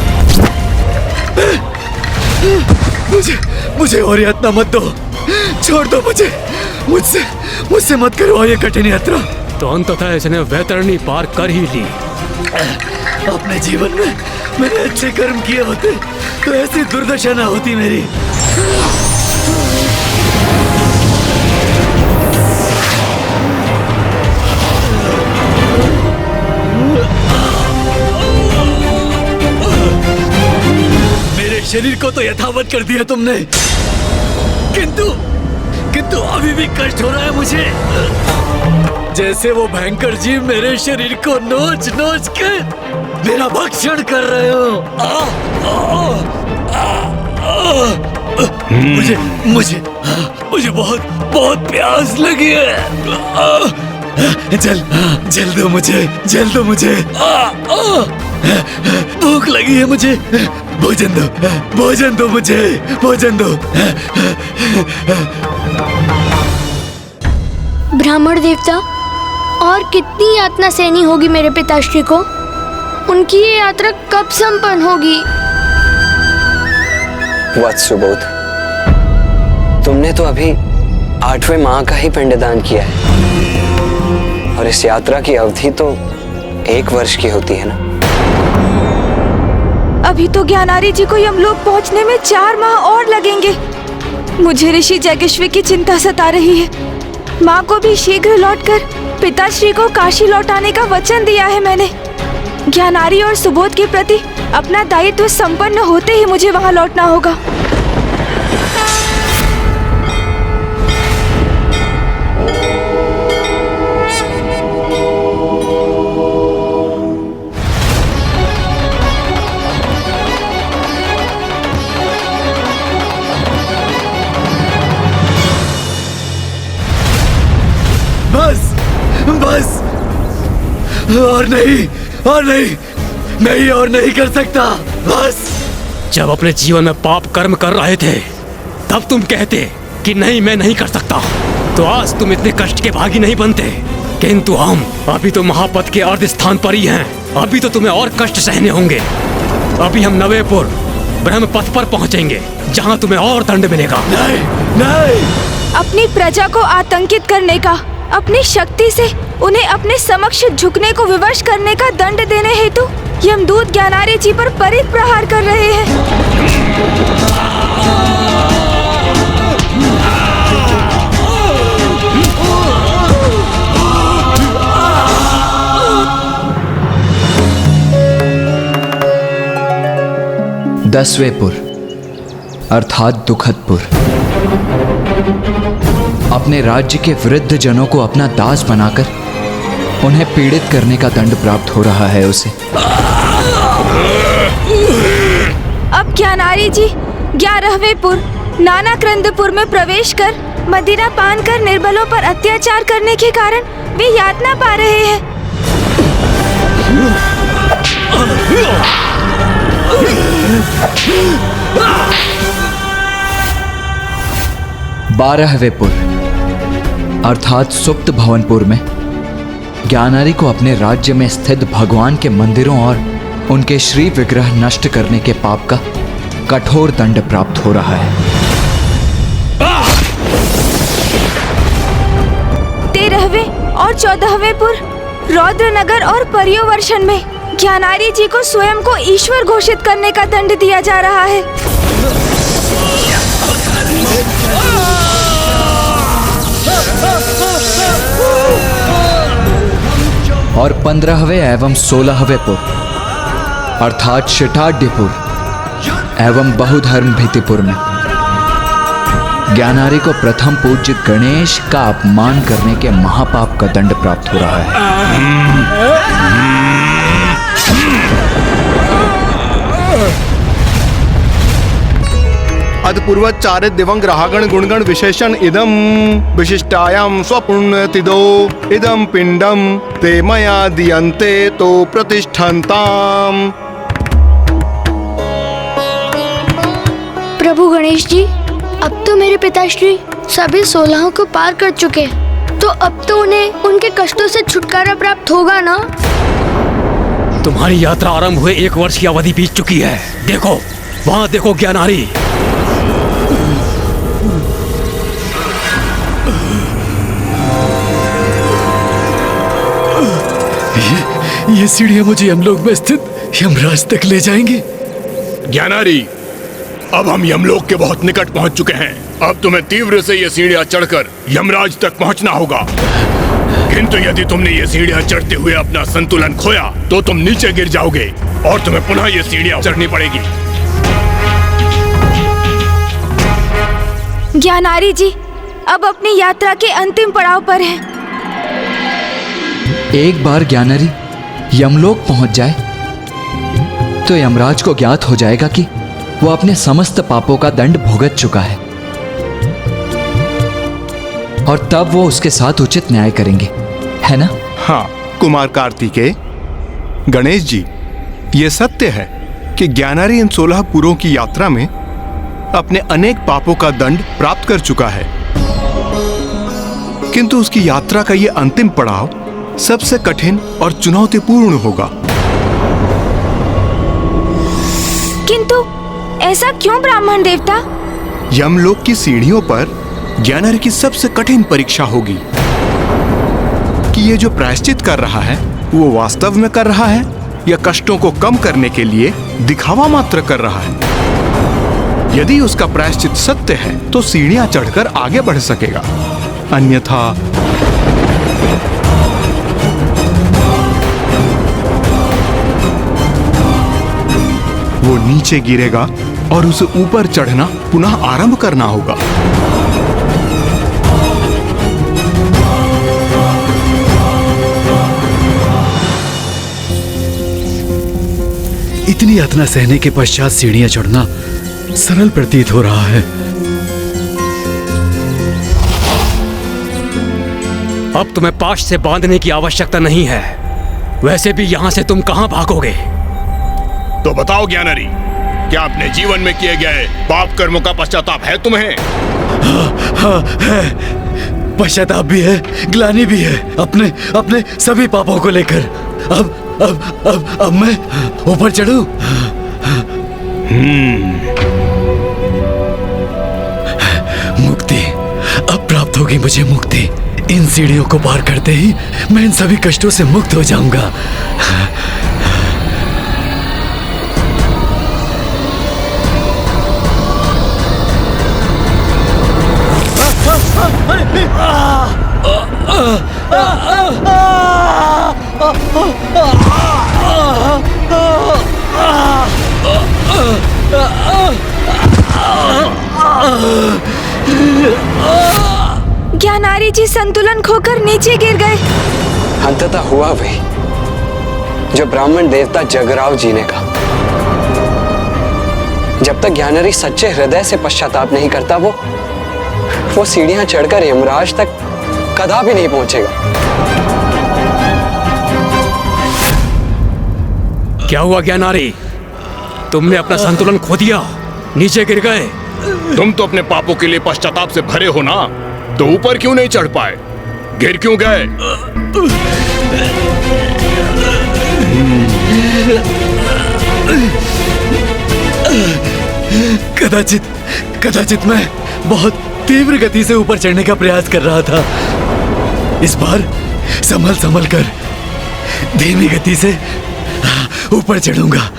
मुझे और यातना मत दो, छोड़ दो मुझे, मुझसे मत करो ये कठिन यात्रा। तो अंततः इसने वैतरणी पार कर ही ली। अपने जीवन में मैंने अच्छे कर्म किए होते तो ऐसी दुर्दशा ना होती मेरी। शरीर को तो यथावत कर दिया तुमने, किंतु अभी भी कष्ट हो रहा है मुझे, जैसे वो भयंकर जीव मेरे शरीर को नोच नोच के मेरा भक्षण कर रहे हो। मुझे बहुत प्यास लगी है। जल दो मुझे। भूख लगी है मुझे, भोजन दो मुझे, भोजन दो। ब्राह्मण देवता, और कितनी यातना सहनी होगी मेरे पिताश्री को? उनकी ये यात्रा कब संपन्न होगी? वत्स सुबोध, तुमने तो अभी 8वें माह का ही पिंडदान किया है, और इस यात्रा की अवधि तो 1 वर्ष की होती है ना। अभी तो ज्ञानारी जी को यमलोक पहुंचने में 4 माह और लगेंगे। मुझे ऋषि जैगेश्वर की चिंता सता रही है। माँ को भी शीघ्र लौटकर पिताश्री को काशी लौटाने का वचन दिया है मैंने। ज्ञानारी और सुबोध के प्रति अपना दायित्व संपन्न होते ही मुझे वहाँ लौटना होगा। बस और नहीं कर सकता। बस। जब अपने जीवन में पाप कर्म कर रहे थे तब तुम कहते कि नहीं, मैं नहीं कर सकता, तो आज तुम इतने कष्ट के भागी नहीं बनते। किंतु हम अभी तो महापद के अर्ध स्थान पर ही हैं। अभी तो तुम्हें और कष्ट सहने होंगे। अभी हम नवेपुर ब्रह्म पथ पर पहुंचेंगे, जहां तुम्हें और दंड मिलेगा। नहीं। अपनी प्रजा को आतंकित करने का, अपनी शक्ति से उन्हें अपने समक्ष झुकने को विवश करने का दंड देने हेतु यमदूत ज्ञानारी जी पर परित प्रहार कर रहे हैं। दसवेपुर अर्थात दुखदपुर अपने राज्य के वृद्ध जनों को अपना दास बनाकर उन्हें पीड़ित करने का दंड प्राप्त हो रहा है उसे। अब ज्ञानारी जी 11वें नानाक्रंदपुर में प्रवेश कर मदिरा पान कर निर्बलों पर अत्याचार करने के कारण वे यातना पा रहे हैं। 12वें पुर अर्थात सुप्त भवनपुर में ज्ञानारी को अपने राज्य में स्थित भगवान के मंदिरों और उनके श्री विग्रह नष्ट करने के पाप का कठोर दंड प्राप्त हो रहा है। 13वें और 14वें पुर रौद्रनगर और पर्योवर्षण में ज्ञानारी जी को स्वयं को ईश्वर घोषित करने का दंड दिया जा रहा है। और 15वें एवं 16वें पुर अर्थात शिठाढ्यपुर एवं बहुधर्म भीतिपुर में ज्ञानारी को प्रथम पूज्य गणेश का अपमान करने के महापाप का दंड प्राप्त हो रहा है। अदपूर्वचारित दिवंग ग्राहगण गुणगण विशेषण इदम विशिष्टायाम स्वपुण्यतिदो इदम पिंडम ते मया दियन्ते तो प्रतिष्ठन्ताम। प्रभु गणेश जी, अब तो मेरे पिताश्री सभी 16 को पार कर चुके, तो अब तो उन्हें उनके कष्टों से छुटकारा प्राप्त होगा ना? तुम्हारी यात्रा आरंभ हुए 1 वर्ष की अवधि बीत चुकी है। देखो, वहां देखो ज्ञानारी। ये सीढ़ियां मुझे यमलोक में स्थित यमराज तक ले जाएंगी। ज्ञानारी, अब हम यमलोक के बहुत निकट पहुंच चुके हैं। अब तुम्हें तीव्र से ये सीढ़ियां चढ़कर यमराज तक पहुंचना होगा। किंतु यदि तुमने ये सीढ़ियां चढ़ते हुए अपना संतुलन खोया तो तुम नीचे गिर जाओगे और तुम्हें पुनः ये सीढ़ियां चढ़नी पड़ेगी। ज्ञानारी जी अब अपनी यात्रा के अंतिम पड़ाव पर हैं। एक बार ज्ञानारी यमलोक पहुंच जाए तो यमराज को ज्ञात हो जाएगा कि वो अपने समस्त पापों का दंड भुगत चुका है और तब वो उसके साथ उचित न्याय करेंगे, है ना? हाँ कुमार कार्तिकेय, गणेश जी, ये सत्य है कि ज्ञानारी इन 16 पुरों की यात्रा में अपने अनेक पापों का दंड प्राप्त कर चुका है, किंतु उसकी यात्रा का ये अंतिम पड़ाव सबसे कठिन और चुनौतीपूर्ण होगा। किंतु ऐसा क्यों ब्राह्मण देवता? यमलोक की सीढ़ियों पर ज्ञानारी की सबसे कठिन परीक्षा होगी कि ये जो प्रायश्चित कर रहा है वो वास्तव में कर रहा है या कष्टों को कम करने के लिए दिखावा मात्र कर रहा है। यदि उसका प्रायश्चित सत्य है तो सीढ़ियां चढ़कर आगे बढ़ सकेगा, अन्यथा वो नीचे गिरेगा और उसे ऊपर चढ़ना पुनः आरंभ करना होगा। इतनी यातना सहने के पश्चात सीढ़ियां चढ़ना सरल प्रतीत हो रहा है। अब तुम्हें पाश से बांधने की आवश्यकता नहीं है। वैसे भी यहाँ से तुम कहाँ भागोगे? तो बताओ ज्ञानारी, क्या अपने जीवन में किए गए पाप कर्मों का पश्चाताप है तुम्हें? हाँ है, पश्चाताप भी है, ग्लानि भी है अपने अपने सभी पापों को लेकर। अब मैं ऊपर चढ़ूं? मुक्ति अब प्राप्त होगी मुझे, मुक्ति। इन सीढ़ियों को पार करते ही मैं इन सभी कष्टों से मुक्त हो जाऊंगा। ज्ञानारी जी संतुलन खोकर नीचे गिर गए। अंततः हुआ वही जो ब्राह्मण देवता जगराव जी ने कहा। जब तक ज्ञानारी सच्चे हृदय से पश्चाताप नहीं करता वो सीढ़ियां चढ़कर यमराज तक कदापि नहीं पहुंचेगा। क्या हुआ ज्ञानारी? तुमने अपना संतुलन खो दिया, नीचे गिर गए। तुम तो अपने पापों के लिए पश्चाताप से भरे हो ना, तो ऊपर क्यों नहीं चढ़ पाए? गिर क्यों गए? कदाचित मैं बहुत तीव्र गति से ऊपर चढ़ने का प्रयास कर रहा था। इस बार संभल कर धीमी गति से ऊपर चढ़ूंगा।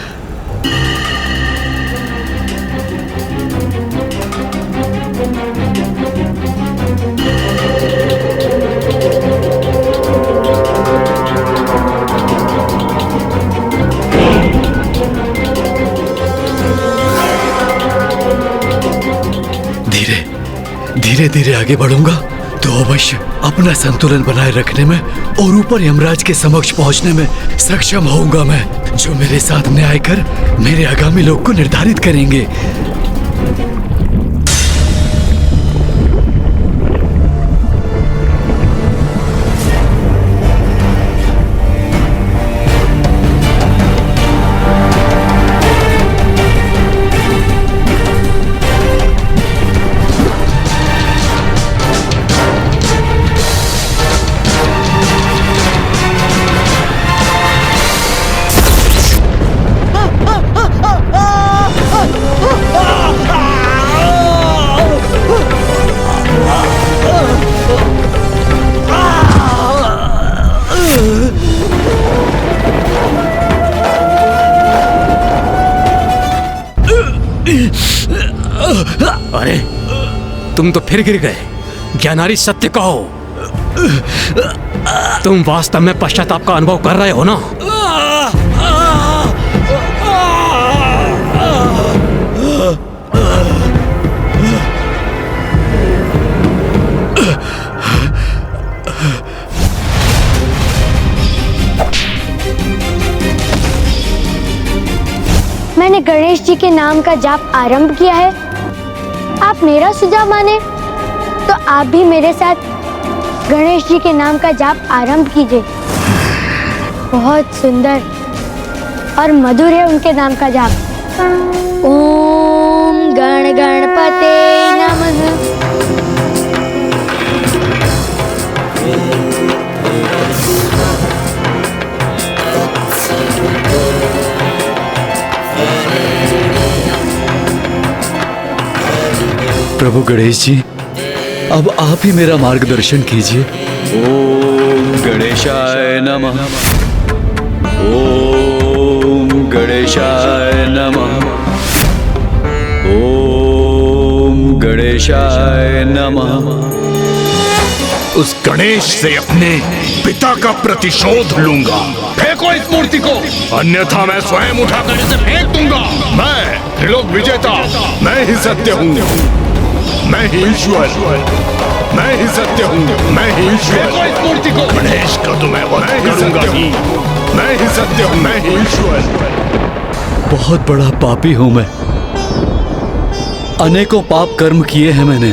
धीरे धीरे आगे बढ़ूंगा तो अवश्य अपना संतुलन बनाए रखने में और ऊपर यमराज के समक्ष पहुंचने में सक्षम होऊंगा मैं, जो मेरे साथ न्याय कर मेरे आगामी लोक को निर्धारित करेंगे। अरे तुम तो फिर गिर गए। ज्ञानारी सत्य कहो, तुम वास्तव में पश्चाताप का अनुभव कर रहे हो ना? मैंने गणेश जी के नाम का जाप आरंभ किया है। आप मेरा सुझाव माने तो आप भी मेरे साथ गणेश जी के नाम का जाप आरंभ कीजिए। बहुत सुंदर और मधुर है उनके नाम का जाप। ओम गण गणपते नमः। प्रभु गणेश जी, अब आप ही मेरा मार्गदर्शन कीजिए। ओम गणेशाय नमः। ओम गणेशाय नमः। ओम गणेशाय नमः। उस गणेश से अपने पिता का प्रतिशोध लूंगा। फेंको इस मूर्ति को, अन्यथा मैं स्वयं उठाकर इसे फेंक दूंगा। मैं त्रिलोक विजेता, मैं ही सत्य हूँ, मैं ही ईश्वर, मैं ही सत्य हूँ, मैं ही ईश्वर। फेंको इस मूर्ति को। गणेश का तो मैं वध करूंगा ही, मैं ही सत्य हूँ, मैं ही ईश्वर। बहुत बड़ा पापी हूं मैं, अनेकों पाप कर्म किए हैं मैंने।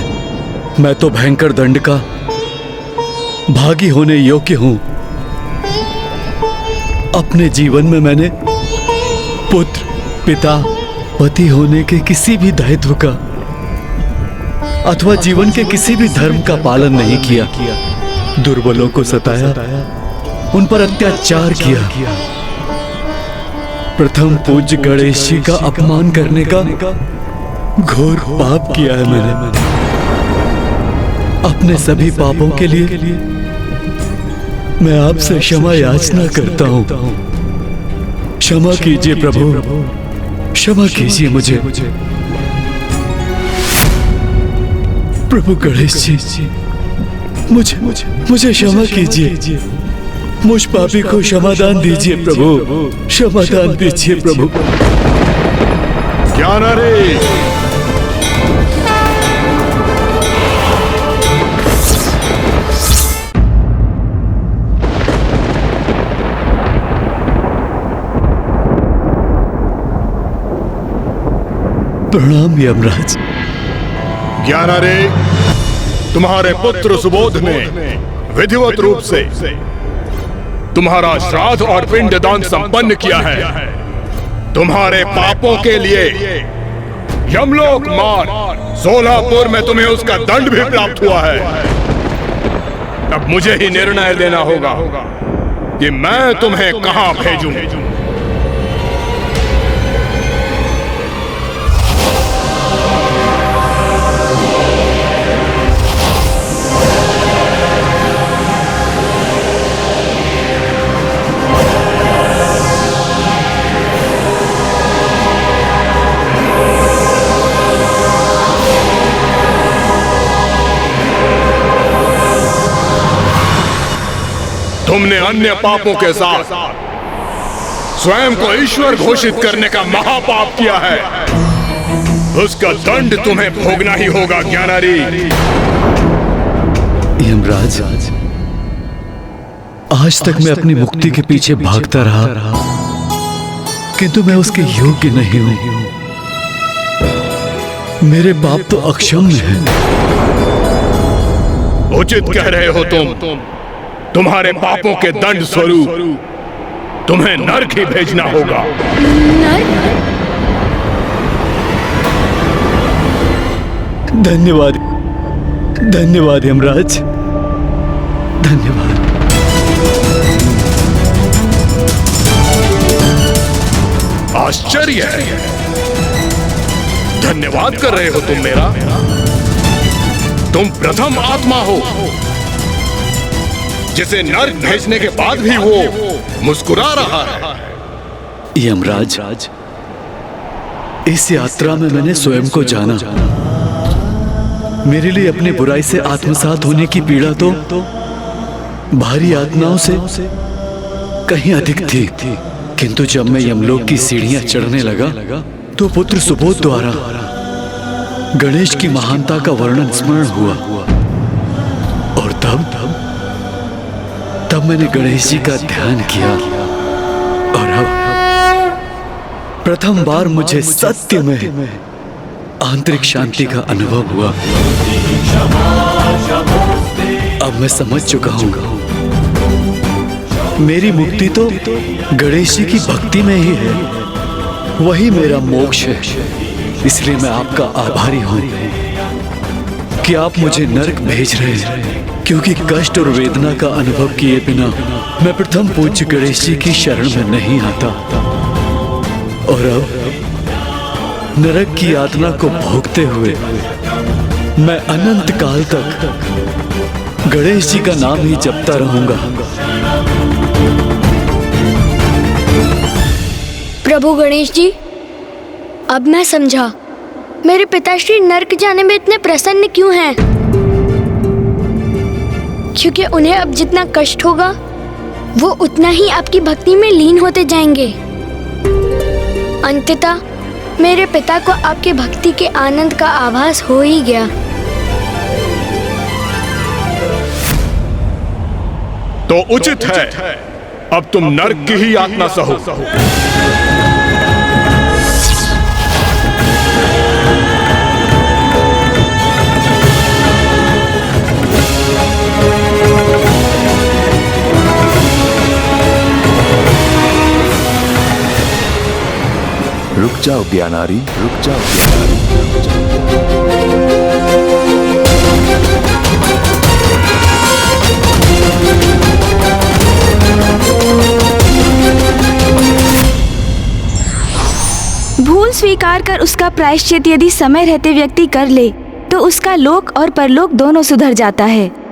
मैं तो भयंकर दंड का भागी होने योग्य हूं। अपने जीवन में मैंने पुत्र, पिता, पति होने के किसी भी दायित्व का अथवा जीवन के किसी भी धर्म का पालन नहीं किया। दुर्बलों को सताया, उन पर अत्याचार किया। प्रथम पूज्य गणेश जी का अपमान करने का घोर पाप किया है मैंने। अपने सभी पापों के लिए मैं आपसे क्षमा याचना करता हूं। क्षमा कीजिए प्रभु, क्षमा कीजिए मुझे। प्रभु गणेश जी, मुझे क्षमा कीजिए। मुझ पापी को क्षमादान दीजिए प्रभु, क्षमादान दीजिए प्रभु। ज्ञानारी, प्रणाम यमराज। ज्ञानारी, तुम्हारे पुत्र सुबोध ने विधिवत रूप से तुम्हारा श्राद्ध और पिंडदान संपन्न किया है। तुम्हारे पापों के लिए यमलोक मार्ग सोलापुर में तुम्हें उसका दंड भी प्राप्त हुआ है। अब मुझे ही निर्णय लेना होगा कि मैं तुम्हें कहां भेजूं। तुमने अन्य पापों के साथ स्वयं को ईश्वर घोषित करने का महापाप किया है। उसका दंड तुम्हें भोगना ही होगा ज्ञानारी। यमराज, आज तक मैं अपनी मुक्ति के पीछे भागता रहा, किंतु मैं उसके योग्य नहीं हूं। मेरे पाप तो अक्षम्य हैं। उचित कह रहे हो तुम। तुम्हारे पापों के दंड स्वरूप तुम्हें नरक ही भेजना होगा। धन्यवाद, धन्यवाद यमराज, धन्यवाद। आश्चर्य है, धन्यवाद कर रहे हो तुम मेरा। तुम प्रथम आत्मा हो जिसे नरक भेजने के बाद भी वो मुस्कुरा रहा है। यमराज, इस यात्रा में मैंने स्वयं को जाना। मेरे लिए अपनी बुराई से आत्मसात होने की पीड़ा तो भारी यातनाओं से कहीं अधिक थी। किंतु जब मैं यमलोक की सीढ़ियां चढ़ने लगा तो पुत्र सुबोध द्वारा गणेश की महानता का वर्णन स्मरण हुआ। और तब मैंने गणेश जी का ध्यान किया और अब प्रथम बार मुझे सत्य में आंतरिक शांति का अनुभव हुआ। अब मैं समझ चुका हूं, मेरी मुक्ति तो गणेश जी की भक्ति में ही है। वही मेरा मोक्ष है। इसलिए मैं आपका आभारी हूं कि आप मुझे नरक भेज रहे हैं, क्योंकि कष्ट और वेदना का अनुभव किए बिना मैं प्रथम पूज्य गणेश जी की शरण में नहीं आता। और अब नरक की यातना को भोगते हुए मैं अनंत काल तक गणेश जी का नाम ही जपता रहूंगा। प्रभु गणेश जी, अब मैं समझा मेरे पिताश्री नरक जाने में इतने प्रसन्न क्यों हैं। क्योंकि उन्हें अब जितना कष्ट होगा वो उतना ही आपकी भक्ति में लीन होते जाएंगे। अंततः मेरे पिता को आपके भक्ति के आनंद का आभास हो ही गया। तो उचित है, अब तुम नरक की ही यातना सहो। रुक जाओ ज्ञानारी, रुक जाओ ज्ञानारी, रुक जाओ। भूल स्वीकार कर उसका प्रायश्चित यदि समय रहते व्यक्ति कर ले तो उसका लोक और परलोक दोनों सुधर जाता है।